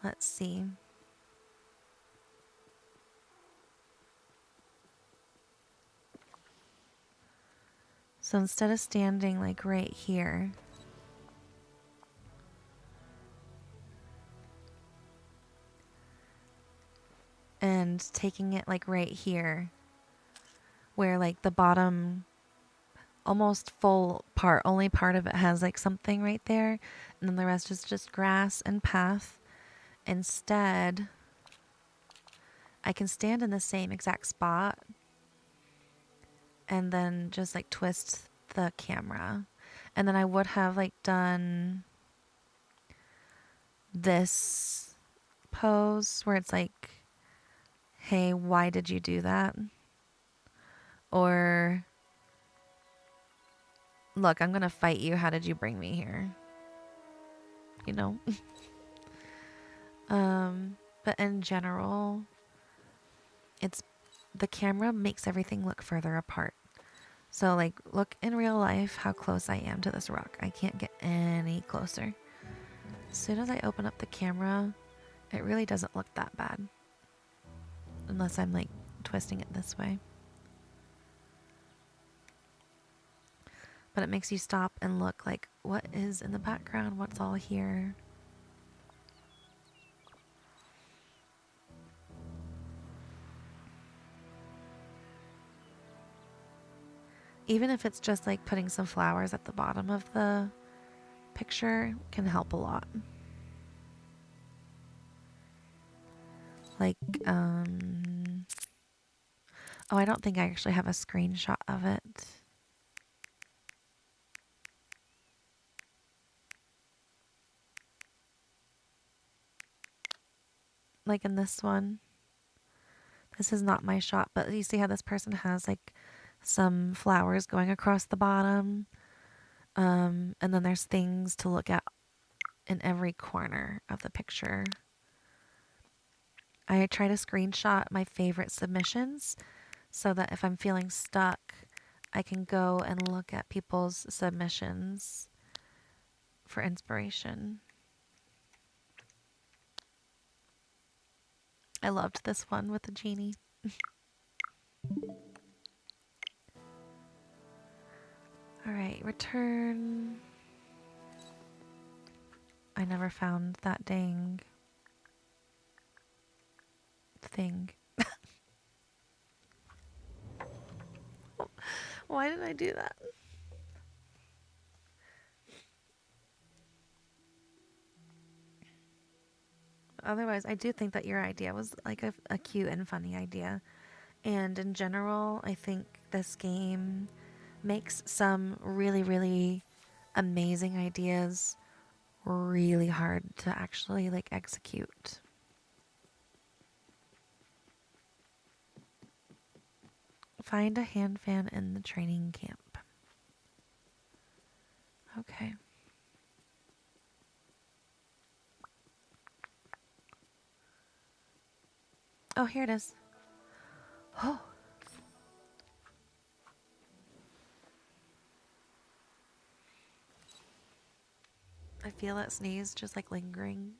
let's see. So instead of standing like right here, and taking it like right here, where like the bottom almost full part, only part of it has like something right there, and then the rest is just grass and path. Instead, I can stand in the same exact spot and then just like twist the camera. And then I would have like done this pose where it's like hey, why did you do that? Or, look, I'm going to fight you. How did you bring me here? You know? But in general, it's the camera makes everything look further apart. So, like, look in real life how close I am to this rock. I can't get any closer. As soon as I open up the camera, it really doesn't look that bad. Unless I'm, like, twisting it this way. But it makes you stop and look like, what is in the background? What's all here? Even if it's just like putting some flowers at the bottom of the picture can help a lot. Like, oh, I don't think I actually have a screenshot of it. Like in this one. This is not my shot, but you see how this person has like some flowers going across the bottom. And then there's things to look at in every corner of the picture. I try to screenshot my favorite submissions so that if I'm feeling stuck, I can go and look at people's submissions for inspiration. I loved this one with the genie. Alright, return. I never found that dang thing. Why did I do that? Otherwise, I do think that your idea was like a cute and funny idea. And in general, I think this game makes some really, really amazing ideas really hard to actually like execute. Find a hand fan in the training camp. Okay. Oh, here it is. Oh. I feel that sneeze just like lingering.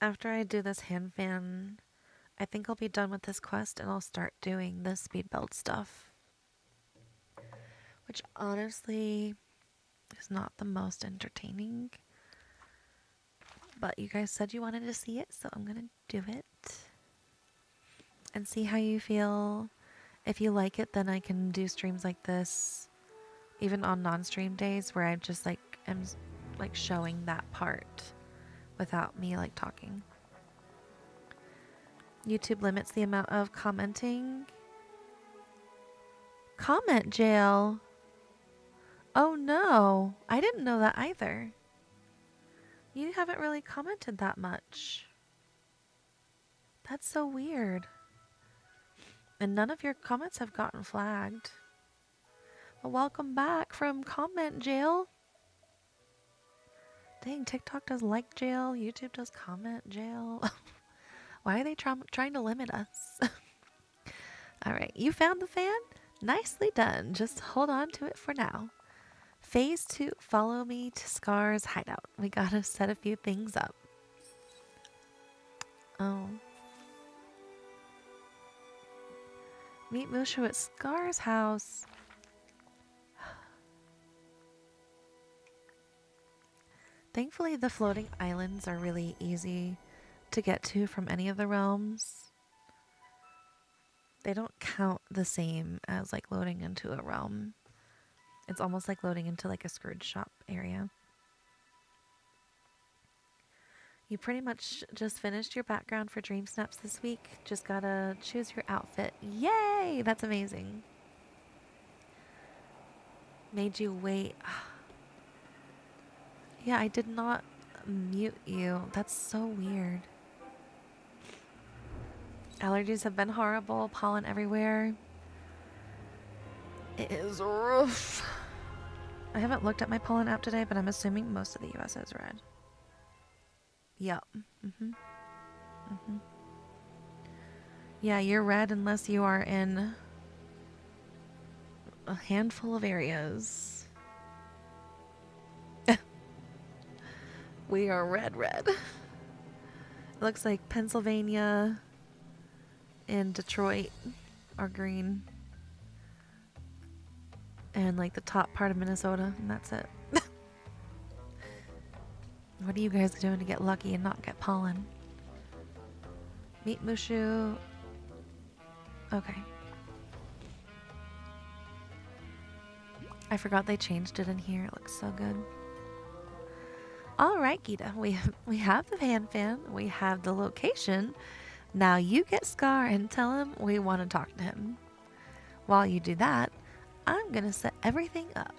After I do this hand fan, I think I'll be done with this quest and I'll start doing the speed build stuff. Which honestly is not the most entertaining. But you guys said you wanted to see it, so I'm gonna do it. And see how you feel. If you like it, then I can do streams like this. Even on non-stream days where I just like am like showing that part without me like talking. YouTube limits the amount of commenting. Comment jail. Oh no, I didn't know that either. You haven't really commented that much. That's so weird. And none of your comments have gotten flagged. Well, welcome back from comment jail. Dang, TikTok does like jail. YouTube does comment jail. Why are they trying to limit us? All right, you found the fan? Nicely done. Just hold on to it for now. Phase 2, follow me to Scar's hideout. We gotta set a few things up. Oh. Meet Mushu at Scar's house. Thankfully, the floating islands are really easy to get to from any of the realms. They don't count the same as like loading into a realm. It's almost like loading into like a Scrooge shop area. You pretty much just finished your background for Dream Snaps this week. Just gotta choose your outfit. Yay! That's amazing. Made you wait. Yeah, I did not mute you. That's so weird. Allergies have been horrible. Pollen everywhere. It is rough. I haven't looked at my pollen app today, but I'm assuming most of the US is red. Yup. Yeah, you're red unless you are in a handful of areas. We are red. It looks like Pennsylvania and Detroit are green. And like the top part of Minnesota, and that's it. What are you guys doing to get lucky and not get pollen? Meet Mushu. Okay. I forgot they changed it in here. It looks so good. All right, Gita. We have the fan. We have the location. Now you get Scar and tell him we want to talk to him. While you do that, I'm going to set everything up.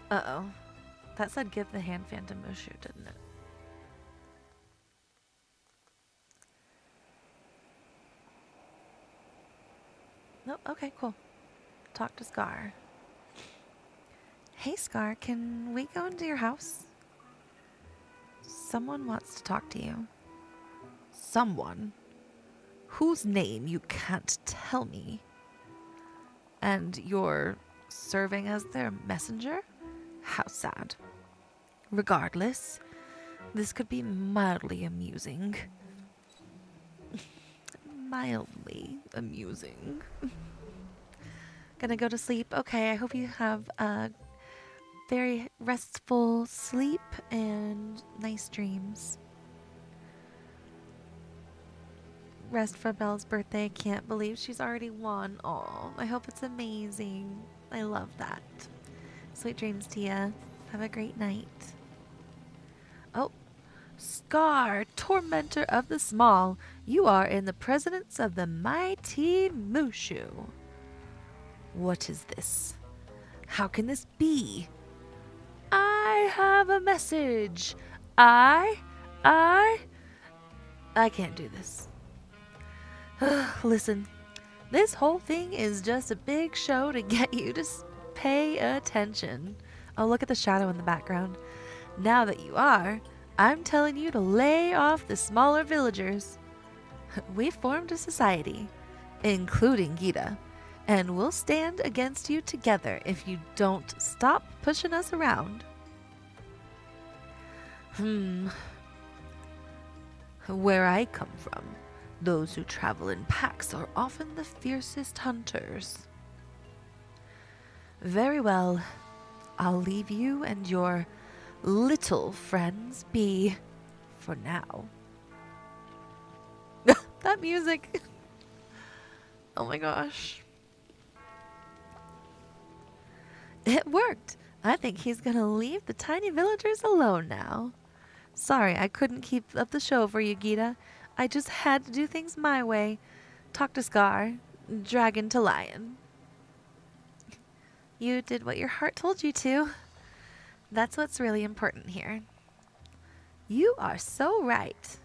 Uh-oh. That said give the hand fan to Mushu, didn't it? Nope. Okay, cool. Talk to Scar. Hey, Scar, can we go into your house? Someone wants to talk to you. Someone? Whose name you can't tell me? And you're serving as their messenger? How sad. Regardless, this could be mildly amusing. Mildly amusing. Gonna go to sleep? Okay, I hope you have a very restful sleep and nice dreams. Rest for Belle's birthday. Can't believe she's already won. Aw, I hope it's amazing. I love that. Sweet dreams, Tia. Have a great night. Oh, Scar, tormentor of the small. You are in the presence of the mighty Mushu. What is this? How can this be? I have a message. I can't do this. Listen, this whole thing is just a big show to get you to pay attention. Oh, look at the shadow in the background. Now that you are, I'm telling you to lay off the smaller villagers. We formed a society, including Gita, and we'll stand against you together if you don't stop pushing us around. Where I come from, those who travel in packs are often the fiercest hunters. Very well. I'll leave you and your little friends be for now. That music. Oh my gosh. It worked. I think he's gonna leave the tiny villagers alone now. Sorry, I couldn't keep up the show for you, Gita. I just had to do things my way. Talk to Scar. Dragon to lion. You did what your heart told you to. That's what's really important here. You are so right.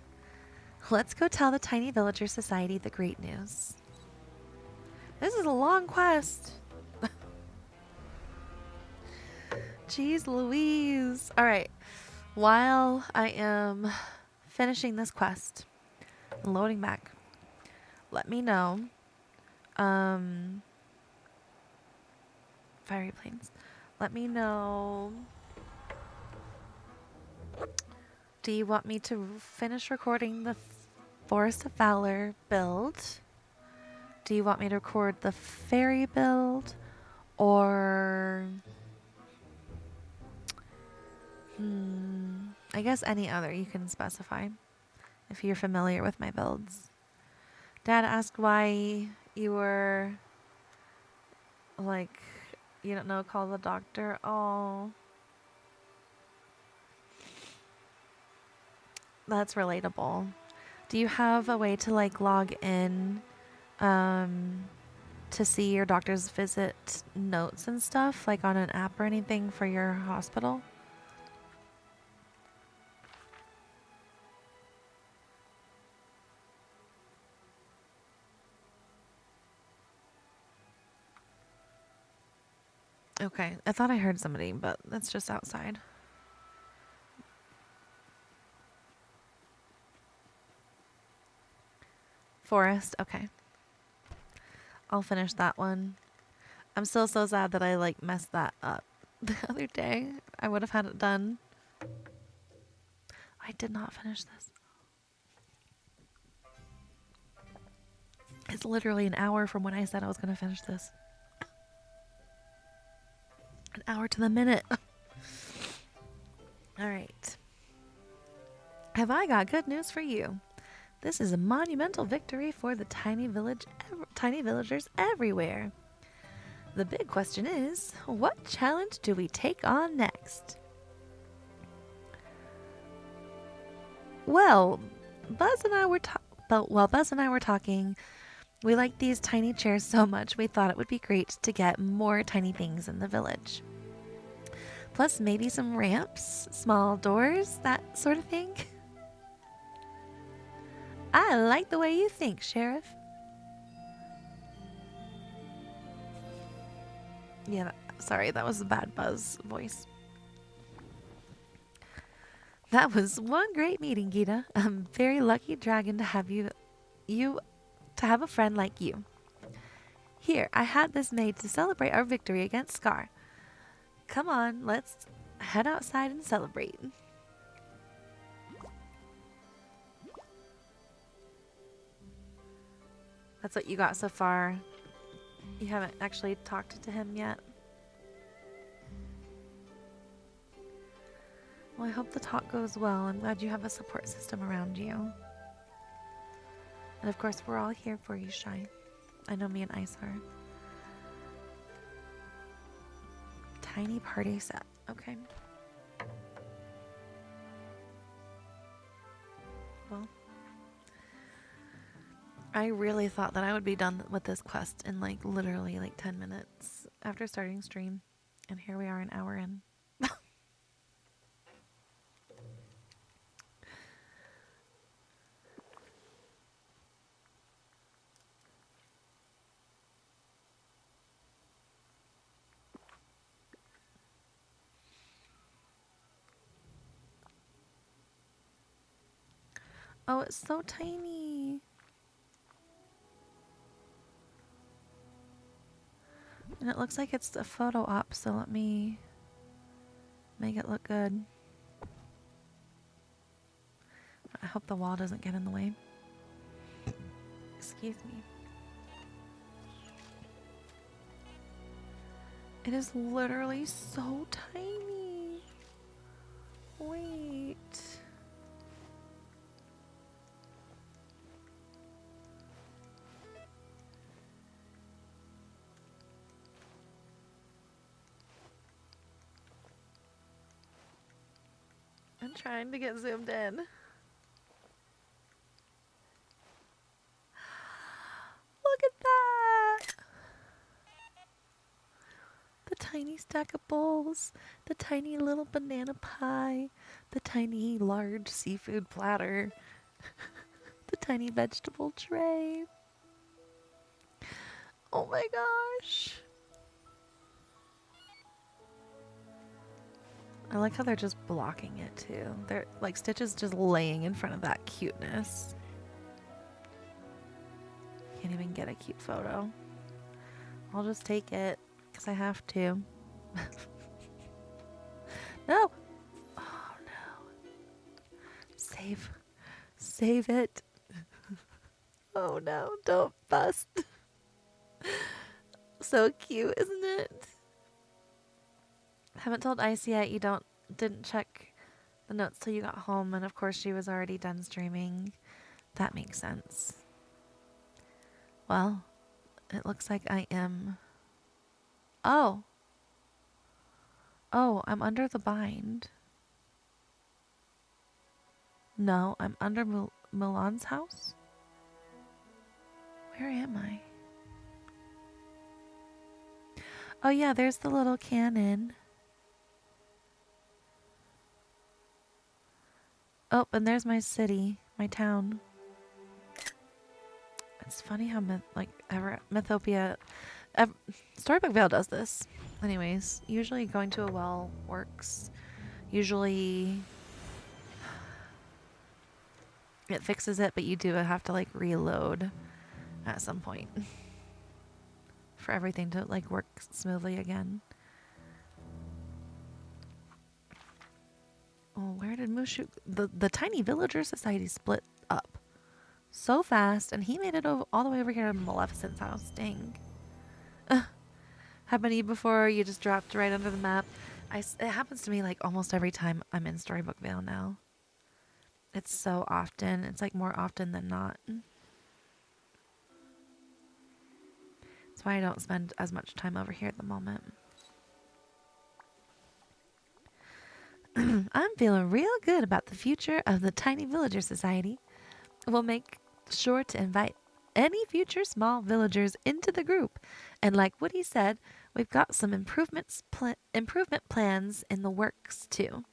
Let's go tell the Tiny Villager Society the great news. This is a long quest. Jeez Louise. Alright. While I am finishing this quest, loading back, let me know. Fiery plains. Let me know. Do you want me to finish recording the Forest of Valor build? Do you want me to record the fairy build? Or... I guess any other you can specify if you're familiar with my builds. Dad asked why you were like, you don't know, call the doctor. Oh, that's relatable. Do you have a way to like log in to see your doctor's visit notes and stuff, like on an app or anything for your hospital? Okay, I thought I heard somebody, but that's just outside. Forest, okay. I'll finish that one. I'm still so sad that I like messed that up the other day. I would have had it done. I did not finish this. It's literally an hour from when I said I was going to finish this. An hour to the minute. All right. Have I got good news for you? This is a monumental victory for the tiny villagers everywhere. The big question is, what challenge do we take on next? Well, Buzz and I were talking. We like these tiny chairs so much, we thought it would be great to get more tiny things in the village. Plus maybe some ramps, small doors, that sort of thing. I like the way you think, Sheriff. Yeah, sorry, that was a bad Buzz voice. That was one great meeting, Gita. I'm very lucky dragon to have you to have a friend like you. Here, I had this made to celebrate our victory against Scar. Come on, let's head outside and celebrate. That's what you got so far. You haven't actually talked to him yet. Well, I hope the talk goes well. I'm glad you have a support system around you. And of course, we're all here for you, Shy. I know me and Ice are. Tiny party set. Okay. Well, I really thought that I would be done with this quest in like literally like 10 minutes after starting stream. And here we are an hour in. Oh, it's so tiny. And it looks like it's a photo op, so let me make it look good. I hope the wall doesn't get in the way. Excuse me. It is literally so tiny. Wait. I'm trying to get zoomed in. Look at that! The tiny stack of bowls, the tiny little banana pie, the tiny large seafood platter, the tiny vegetable tray. Oh my gosh. I like how they're just blocking it too. They're like Stitch is just laying in front of that cuteness. Can't even get a cute photo. I'll just take it because I have to. No! Oh no. Save it. Oh no, don't bust. So cute, isn't it? Haven't told Ice yet you didn't check the notes till you got home, and of course she was already done streaming. That makes sense. Well, it looks like I am. Oh, I'm under the bind. No, I'm under Milan's house. Where am I? Oh yeah, there's the little cannon. Oh, and there's my city, my town. It's funny how Mythopia, Storybook Vale does this. Anyways, usually going to a well works. Usually it fixes it, but you do have to like reload at some point for everything to like work smoothly again. Oh, where did Mushu? The tiny villager society split up so fast, and he made it all the way over here to Maleficent's house. Dang. Happened to you before? You just dropped right under the map. It happens to me like almost every time I'm in Storybook Vale now. It's so often. It's like more often than not. That's why I don't spend as much time over here at the moment. I'm feeling real good about the future of the Tiny Villager Society. We'll make sure to invite any future small villagers into the group. And like Woody said, we've got some improvement plans in the works too.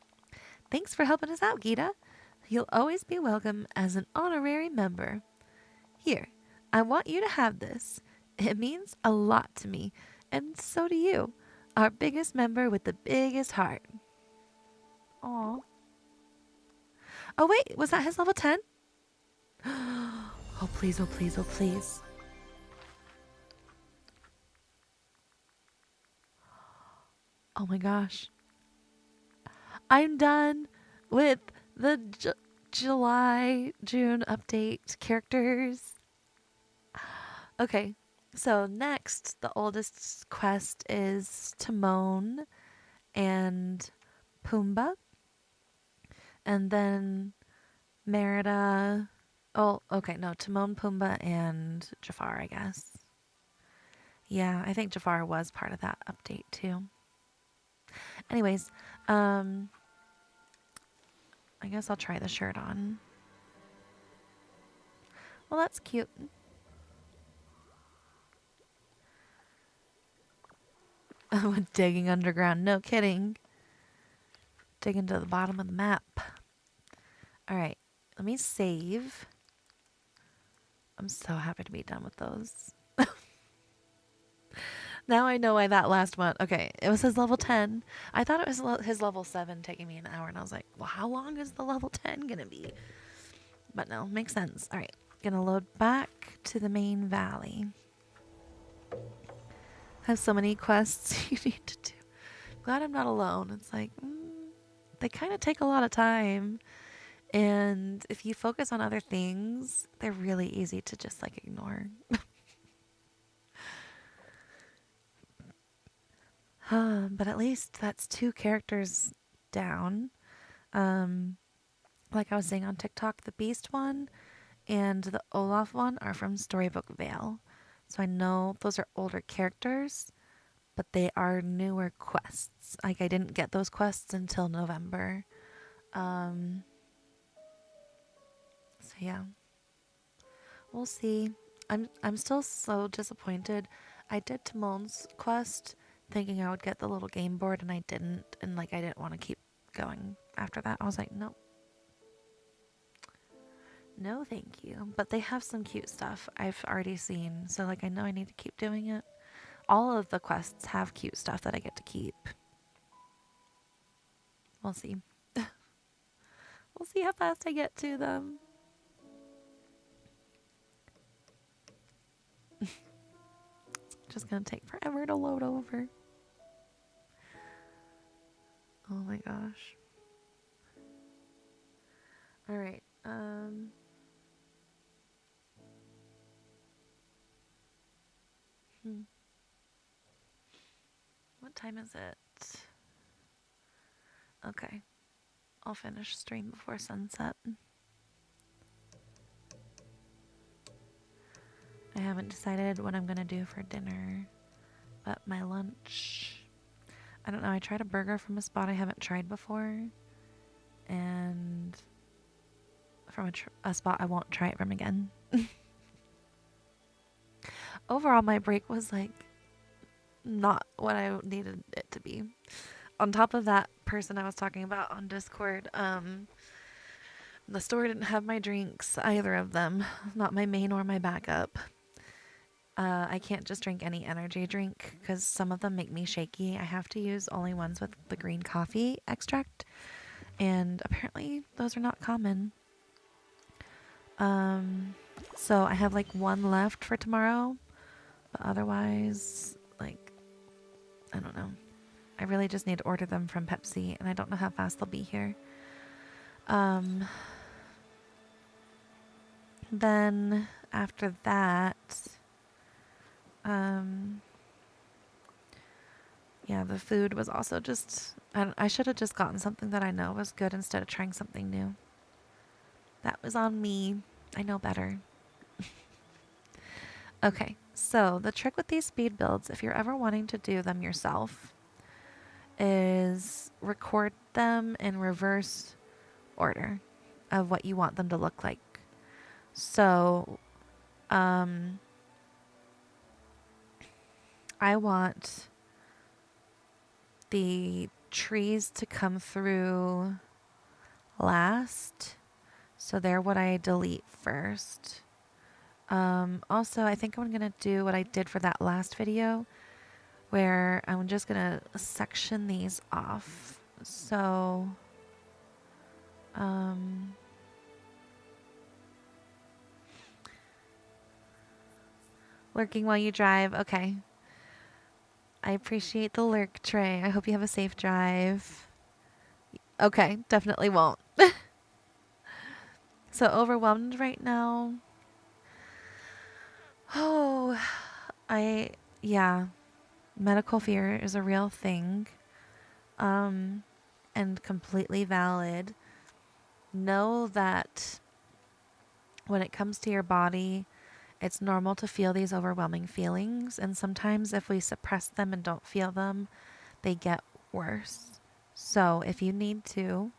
Thanks for helping us out, Gita. You'll always be welcome as an honorary member. Here, I want you to have this. It means a lot to me, and so do you, our biggest member with the biggest heart. Aw. Oh wait, was that his level 10? Oh please, oh please, oh please. Oh my gosh. I'm done with the June update characters. Okay, so next, the oldest quest is Timon and Pumbaa. And then Merida. Oh, okay, no, Timon, Pumbaa, and Jafar, I guess. Yeah, I think Jafar was part of that update too. Anyways, I guess I'll try the shirt on. Well, that's cute. Digging underground, no kidding. Digging to the bottom of the map. Alright, let me save. I'm so happy to be done with those. Now I know why that last one. Okay, it was his level 10. I thought it was his level 7 taking me an hour, and I was like, well, how long is the level 10 gonna be? But no, makes sense. Alright, gonna load back to the main valley. Have so many quests you need to do. Glad I'm not alone. It's like, they kind of take a lot of time. And if you focus on other things, they're really easy to just like ignore. But at least that's 2 characters down. Like I was saying on TikTok, the Beast one and the Olaf one are from Storybook Vale. So I know those are older characters, but they are newer quests. Like I didn't get those quests until November. So yeah. We'll see. I'm still so disappointed. I did Timon's quest thinking I would get the little game board, and I didn't, and like I didn't want to keep going after that. I was like, nope. No, thank you. But they have some cute stuff I've already seen, so like I know I need to keep doing it. All of the quests have cute stuff that I get to keep. We'll see. We'll see how fast I get to them. Just gonna take forever to load over. Oh my gosh. Alright, What time is it? Okay. I'll finish stream before sunset. I haven't decided what I'm gonna do for dinner, but my lunch, I don't know, I tried a burger from a spot I haven't tried before, and from a spot I won't try it from again. Overall, my break was like not what I needed it to be. On top of that person I was talking about on Discord, the store didn't have my drinks, either of them, not my main or my backup. I can't just drink any energy drink because some of them make me shaky. I have to use only ones with the green coffee extract, and apparently those are not common. So I have like one left for tomorrow, but otherwise, like, I don't know. I really just need to order them from Pepsi, and I don't know how fast they'll be here. Then after that, yeah, the food was also just, I should have just gotten something that I know was good instead of trying something new. That was on me. I know better. Okay, so the trick with these speed builds, if you're ever wanting to do them yourself, is record them in reverse order of what you want them to look like. So, I want the trees to come through last. So they're what I delete first. Also, I think I'm going to do what I did for that last video, where I'm just going to section these off. So, lurking while you drive. Okay. I appreciate the lurk, Trey. I hope you have a safe drive. Okay, definitely won't. So overwhelmed right now. Oh, yeah. Medical fear is a real thing. And completely valid. Know that when it comes to your body, it's normal to feel these overwhelming feelings. And sometimes if we suppress them and don't feel them, they get worse. So if you need to,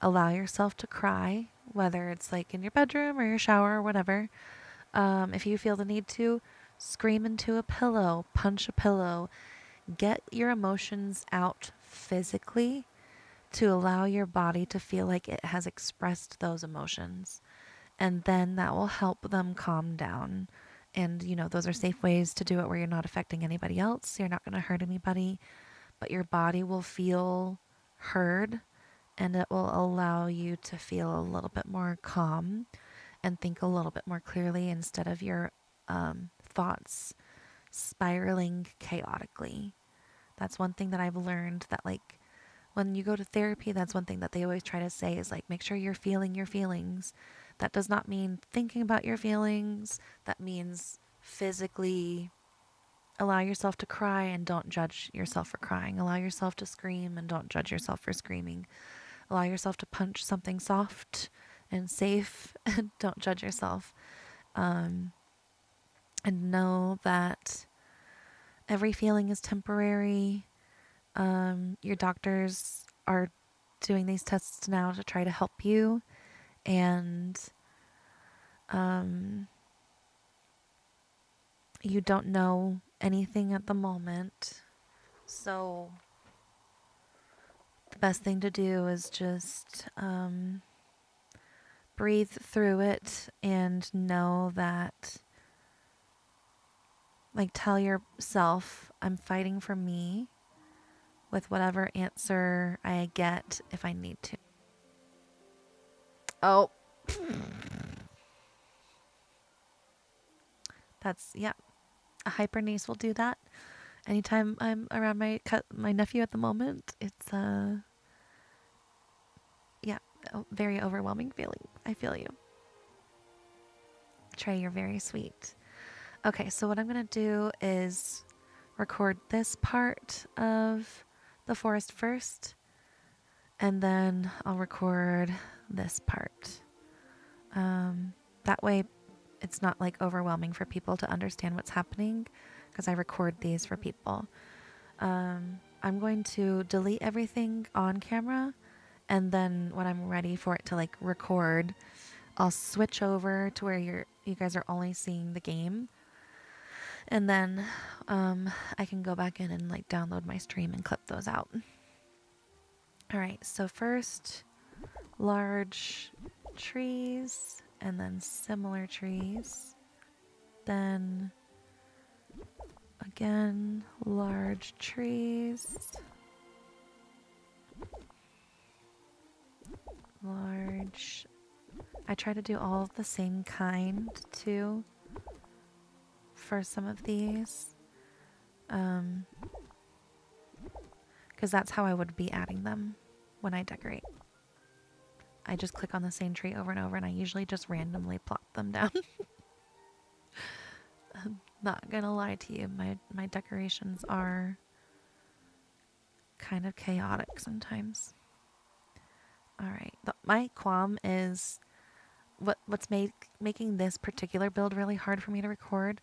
allow yourself to cry, whether it's like in your bedroom or your shower or whatever. If you feel the need to, scream into a pillow, punch a pillow, get your emotions out physically to allow your body to feel like it has expressed those emotions. And then that will help them calm down. And, you know, those are safe ways to do it where you're not affecting anybody else. You're not going to hurt anybody, but your body will feel heard, and it will allow you to feel a little bit more calm and think a little bit more clearly instead of your thoughts spiraling chaotically. That's one thing that I've learned, that like when you go to therapy, that's one thing that they always try to say is like, make sure you're feeling your feelings. That does not mean thinking about your feelings. That means physically allow yourself to cry and don't judge yourself for crying. Allow yourself to scream and don't judge yourself for screaming. Allow yourself to punch something soft and safe and don't judge yourself. And know that every feeling is temporary. Your doctors are doing these tests now to try to help you. And you don't know anything at the moment. So the best thing to do is just breathe through it and know that, like, tell yourself, I'm fighting for me with whatever answer I get if I need to. Oh. That's, yeah. A hyper niece will do that. Anytime I'm around my nephew at the moment, it's yeah, a very overwhelming feeling. I feel you. Trey, you're very sweet. Okay, so what I'm going to do is record this part of the forest first, and then I'll record this part. That way it's not like overwhelming for people to understand what's happening, because I record these for people. I'm going to delete everything on camera, and then when I'm ready for it to like record, I'll switch over to where you guys are only seeing the game. And then I can go back in and like download my stream and clip those out. All right, so first large trees and then similar trees. Then again, large trees. Large. I try to do all of the same kind too for some of these. Because that's how I would be adding them when I decorate. I just click on the same tree over and over, and I usually just randomly plop them down. I'm not gonna lie to you, my decorations are kind of chaotic sometimes. All right, my qualm is what's making this particular build really hard for me to record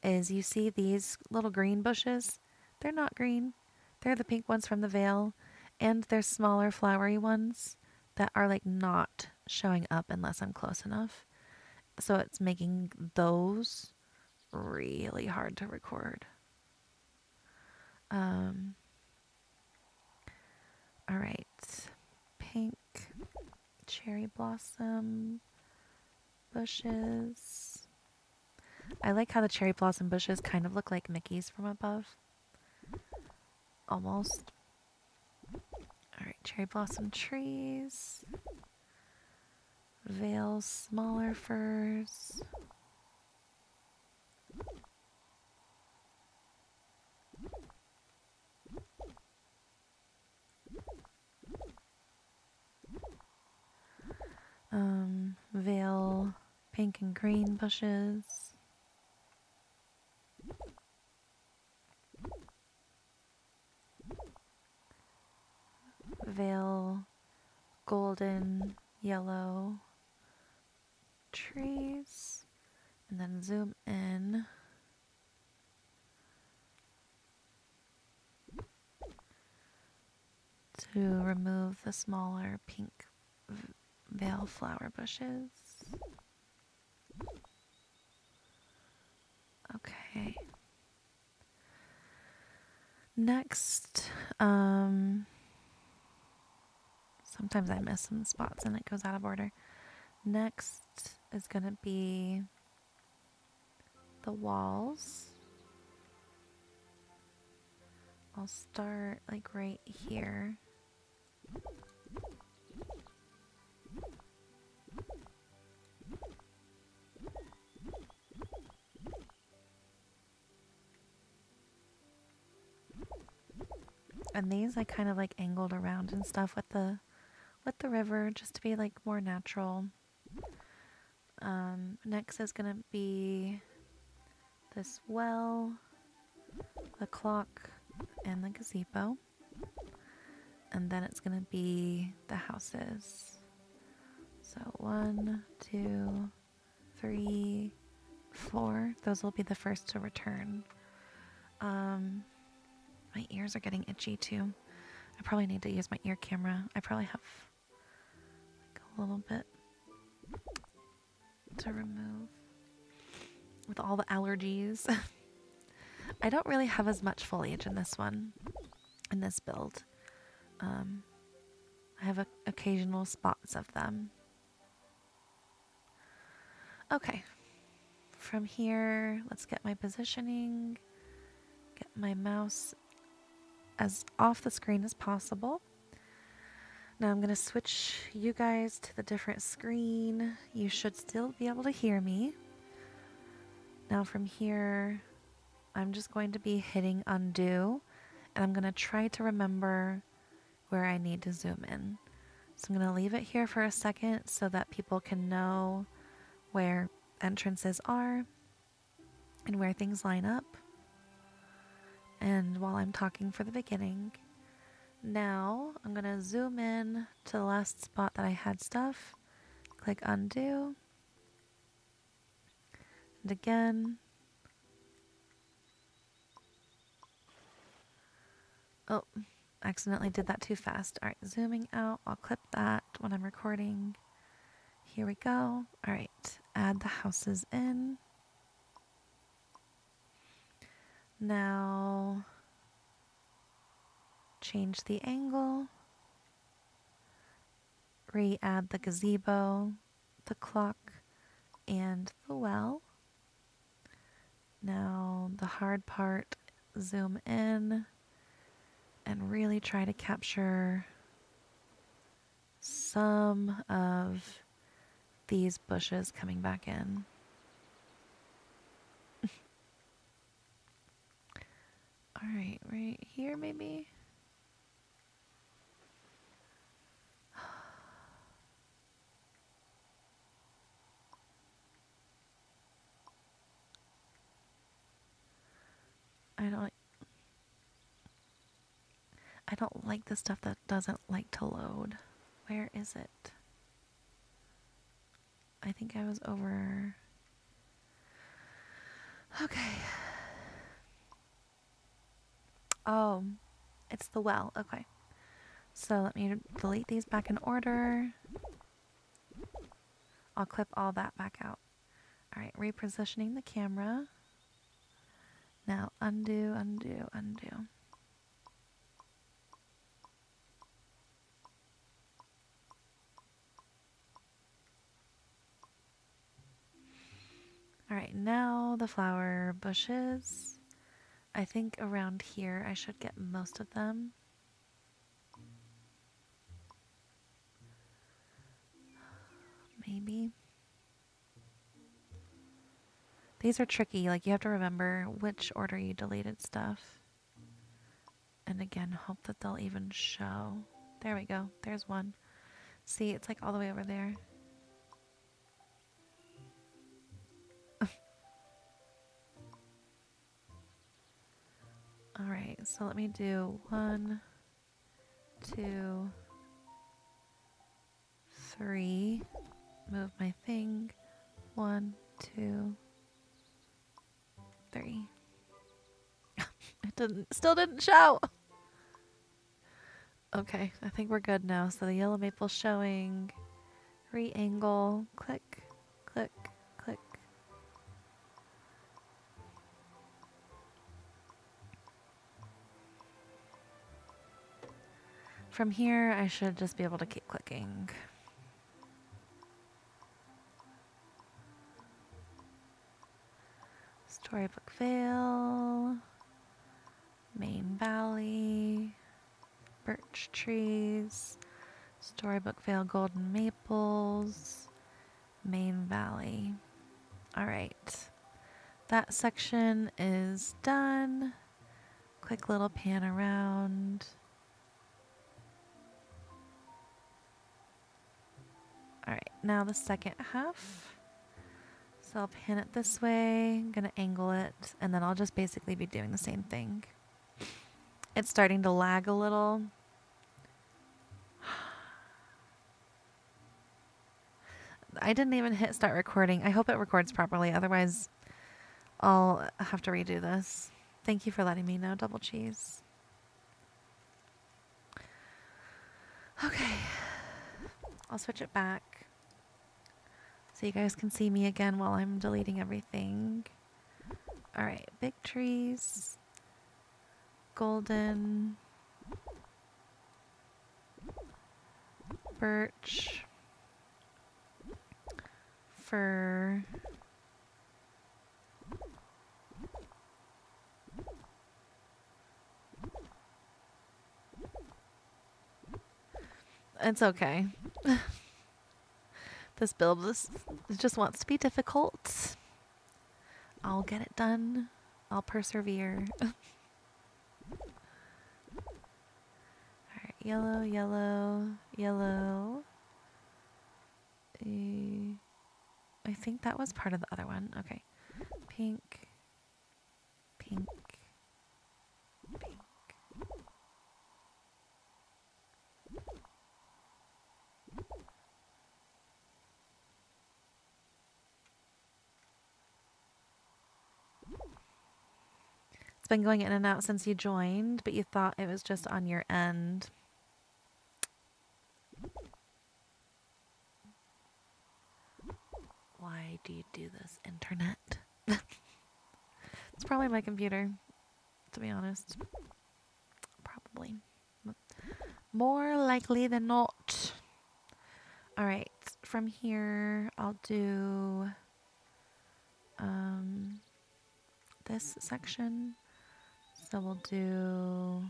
is you see these little green bushes. They're not green. They're the pink ones from the veil, and there's smaller flowery ones that are like not showing up unless I'm close enough. So it's making those really hard to record. All right. Pink cherry blossom bushes. I like how the cherry blossom bushes kind of look like Mickey's from above. Almost. Alright, cherry blossom trees. Veil smaller firs. Veil pink and green bushes. Veil golden yellow trees. And then zoom in. To remove the smaller pink veil flower bushes. Okay. Next, sometimes I miss some spots and it goes out of order. Next is going to be the walls. I'll start like right here. And these I kind of like angled around and stuff with the river just to be like more natural. Next is gonna be this well, the clock, and the gazebo. And then it's gonna be the houses. So 1, 2, 3, 4. Those will be the first to return. My ears are getting itchy too. I probably need to use my ear camera. I probably have like a little bit to remove with all the allergies. I don't really have as much foliage in this one, in this build. I have occasional spots of them. Okay. From here, let's get my positioning, get my mouse as off the screen as possible. Now I'm going to switch you guys to the different screen. You should still be able to hear me. Now from here, I'm just going to be hitting undo, and I'm going to try to remember where I need to zoom in. So I'm going to leave it here for a second so that people can know where entrances are and where things line up. And while I'm talking for the beginning, now I'm going to zoom in to the last spot that I had stuff. Click undo. And again. Oh, accidentally did that too fast. All right, zooming out. I'll clip that when I'm recording. Here we go. All right, add the houses in. Now change the angle, re-add the gazebo, the clock, and the well. Now the hard part, zoom in and really try to capture some of these bushes coming back in. All right, right here maybe? I don't like the stuff that doesn't like to load. Where is it? I think I was over. Okay. Oh, it's the well. Okay. So let me delete these back in order. I'll clip all that back out. All right, repositioning the camera. Now undo, undo, undo. All right, now the flower bushes. I think around here I should get most of them. Maybe. These are tricky, like you have to remember which order you deleted stuff. And again, hope that they'll even show. There we go, there's one. See, it's like all the way over there. All right, so let me do 1, 2, 3. Move my thing. 1, 2, 3. It still didn't show. Okay, I think we're good now. So the yellow maple's showing. Re-angle. Click, click, click. From here, I should just be able to keep clicking. Storybook Vale. Main Valley. Birch trees. Storybook Vale Golden Maples. Main Valley. All right. That section is done. Quick little pan around. All right, now the second half. So I'll pan it this way, I'm gonna angle it, and then I'll just basically be doing the same thing. It's starting to lag a little. I didn't even hit start recording. I hope it records properly, otherwise I'll have to redo this. Thank you for letting me know, Double Cheese. Okay, I'll switch it back so you guys can see me again while I'm deleting everything. All right, big trees, golden, birch, fir, it's okay. This build just wants to be difficult. I'll get it done. I'll persevere. Alright, yellow, yellow, yellow. I think that was part of the other one. Okay. Pink, pink, pink. It's been going in and out since you joined, but you thought it was just on your end. Why do you do this, internet? It's probably my computer. to be honest. Probably. More likely than not. Alright, from here I'll do this section. So we'll do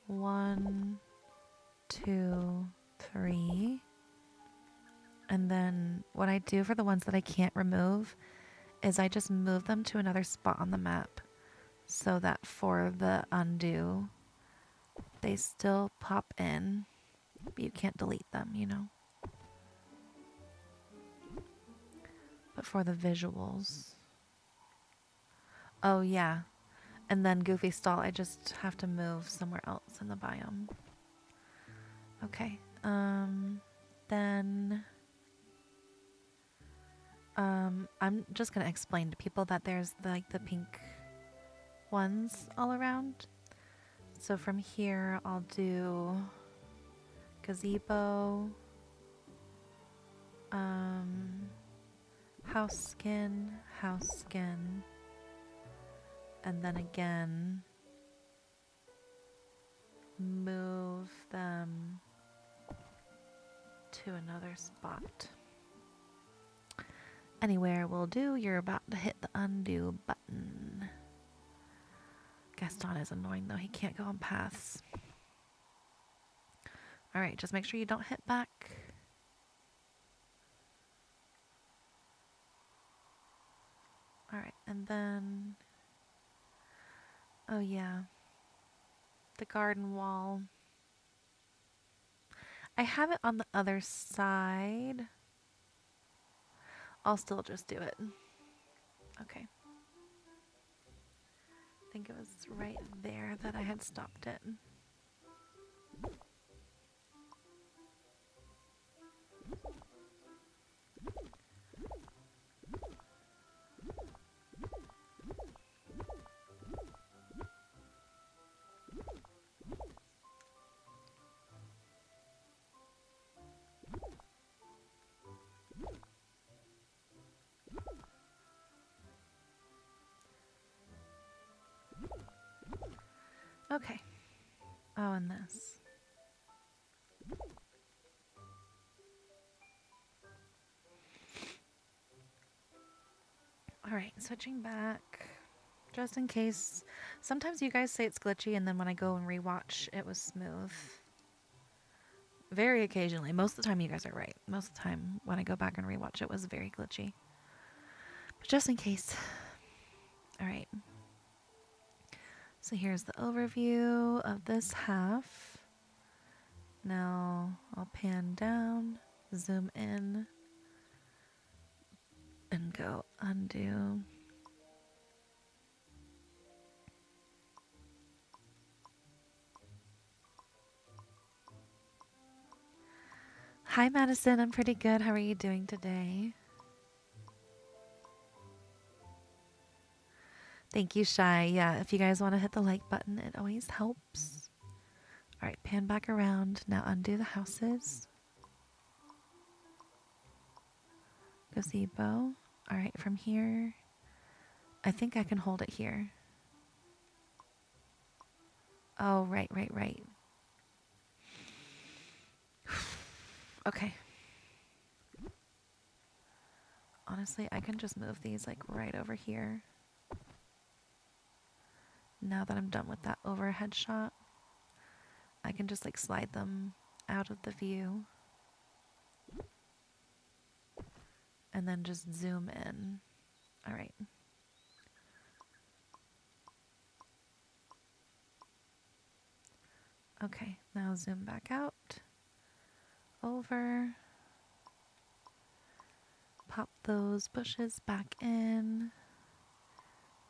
1, 2, 3. And then what I do for the ones that I can't remove is I just move them to another spot on the map so that for the undo, they still pop in, but you can't delete them, you know? But for the visuals. Oh, yeah. And then Goofy Stall, I just have to move somewhere else in the biome. Okay. Then I'm just gonna explain to people that there's like the pink ones all around. So from here I'll do gazebo, house skin, and then again move them to another spot. Anywhere will do. You're about to hit the undo button. Gaston is annoying though. He can't go on paths. Alright, just make sure you don't hit back. Alright, and then... oh yeah. The garden wall. I have it on the other side. I'll still just do it. Okay. I think it was right there that I had stopped it. Okay. Oh, and this. Alright, switching back. Just in case. Sometimes you guys say it's glitchy, and then when I go and rewatch, it was smooth. Very occasionally. Most of the time, you guys are right. Most of the time, when I go back and rewatch, it was very glitchy. But just in case. Alright. So here's the overview of this half. Now I'll pan down, zoom in, and go undo. Hi Madison, I'm pretty good. How are you doing today? Thank you, Shy. Yeah, if you guys want to hit the like button, it always helps. Alright, pan back around. Now undo the houses. Gazebo. Alright, from here, I think I can hold it here. Oh, right. Okay. Honestly, I can just move these like right over here. Now that I'm done with that overhead shot, I can just like slide them out of the view. And then just zoom in. Alright. Okay, now zoom back out. Over. Pop those bushes back in.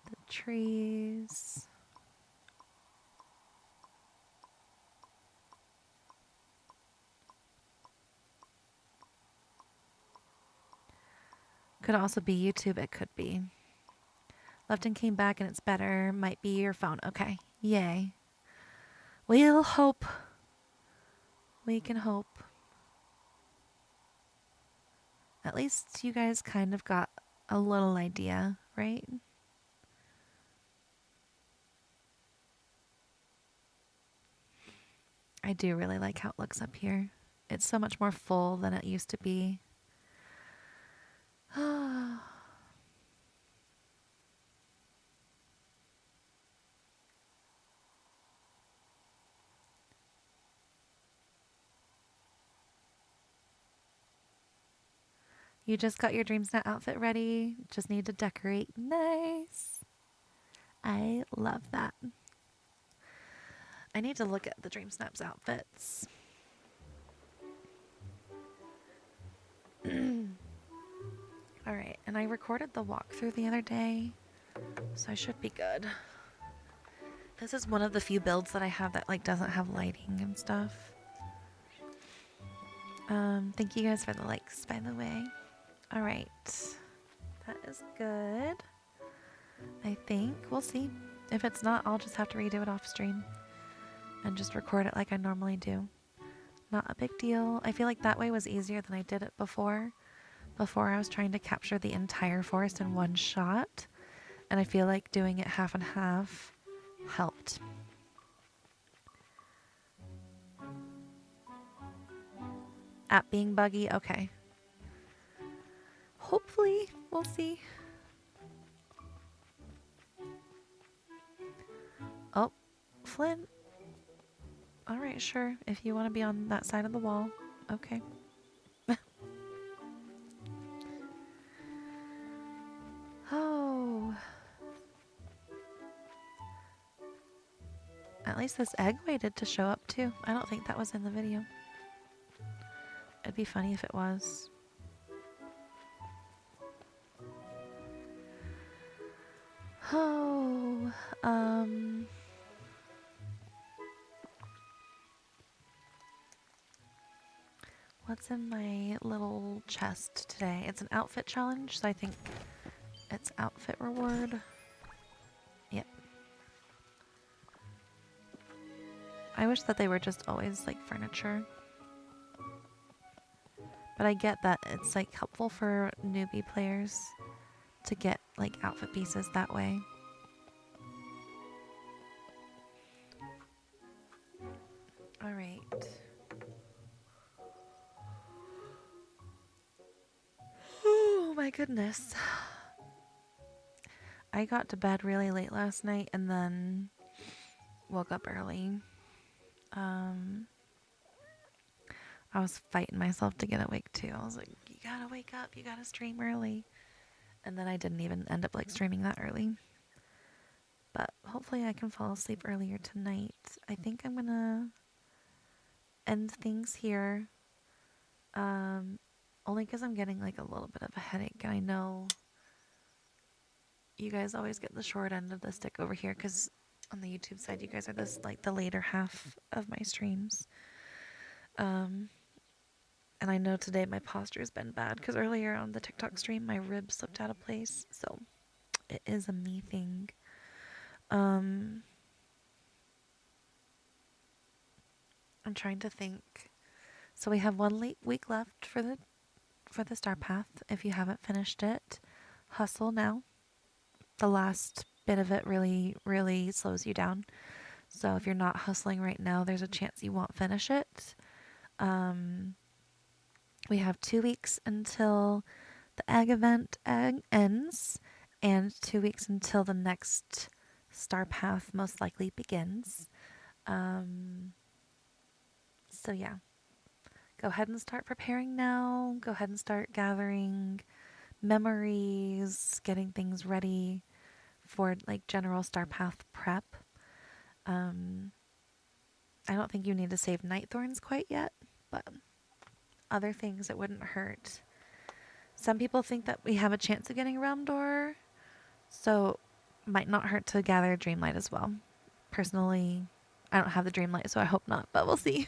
The trees. Could also be YouTube, it could be. Left and came back and it's better. Might be your phone. Okay, yay. We'll hope. We can hope. At least you guys kind of got a little idea, right? I do really like how it looks up here. It's so much more full than it used to be. You just got your Dreamsnap outfit ready. Just need to decorate. Nice. I love that. I need to look at the Dreamsnaps outfits. All right, and I recorded the walkthrough the other day, so I should be good. This is one of the few builds that I have that like doesn't have lighting and stuff. Thank you guys for the likes, by the way. All right, that is good. I think we'll see. If it's not, I'll just have to redo it off stream and just record it like I normally do. Not a big deal. I feel like that way was easier than I did it before. Before I was trying to capture the entire forest in one shot, and I feel like doing it half and half helped. App being buggy? Okay. Hopefully, we'll see. Oh, Flynn. Alright, sure. If you want to be on that side of the wall. Okay. Oh. At least this egg waited to show up too. I don't think that was in the video. It'd be funny if it was. Oh, what's in my little chest today? It's an outfit challenge, so I think it's outfit reward. Yep. I wish that they were just always like furniture. But I get that it's like helpful for newbie players to get like outfit pieces that way. All right. Oh my goodness. I got to bed really late last night and then woke up early. I was fighting myself to get awake too. I was like, you gotta wake up, you gotta stream early. And then I didn't even end up like streaming that early. But hopefully I can fall asleep earlier tonight. I think I'm gonna end things here. Only because I'm getting like a little bit of a headache, and I know you guys always get the short end of the stick over here because on the YouTube side you guys are this like the later half of my streams. And I know today my posture's been bad because earlier on the TikTok stream my ribs slipped out of place, so it is a me thing. I'm trying to think. So we have one week left for the Star Path. If you haven't finished it, hustle now. The last bit of it really, really slows you down. So if you're not hustling right now, there's a chance you won't finish it. We have 2 weeks until the egg event ends, and 2 weeks until the next Star Path most likely begins. So yeah, go ahead and start preparing now. Go ahead and start gathering memories, getting things ready for like general Star Path prep. I don't think you need to save Night Thorns quite yet, but other things it wouldn't hurt. Some people think that we have a chance of getting Realm Door, so might not hurt to gather Dreamlight as well. Personally, I don't have the Dreamlight, so I hope not, but we'll see.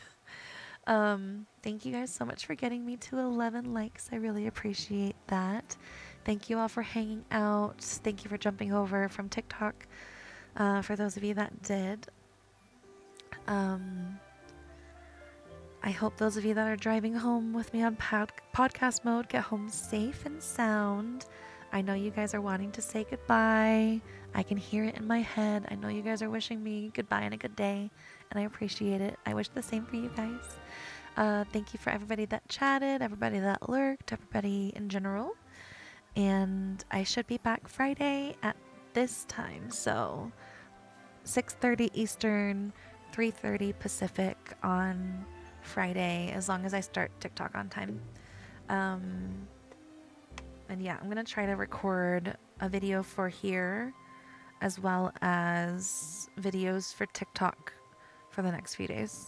Thank you guys so much for getting me to 11 likes. I really appreciate that. Thank you all for hanging out. Thank you for jumping over from TikTok, for those of you that did. I hope those of you that are driving home with me on podcast mode get home safe and sound. I know you guys are wanting to say goodbye. I can hear it in my head. I know you guys are wishing me goodbye and a good day, and I appreciate it. I wish the same for you guys. Thank you for everybody that chatted, everybody that lurked, everybody in general. And I should be back Friday at this time. So 6:30 Eastern, 3:30 Pacific on Friday, as long as I start TikTok on time. And yeah, I'm gonna try to record a video for here as well as videos for TikTok for the next few days.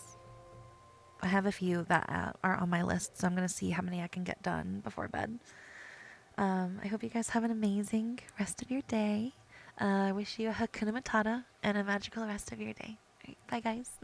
I have a few that are on my list, so I'm gonna see how many I can get done before bed. I hope you guys have an amazing rest of your day. I wish you a Hakuna Matata and a magical rest of your day. All right, bye, guys.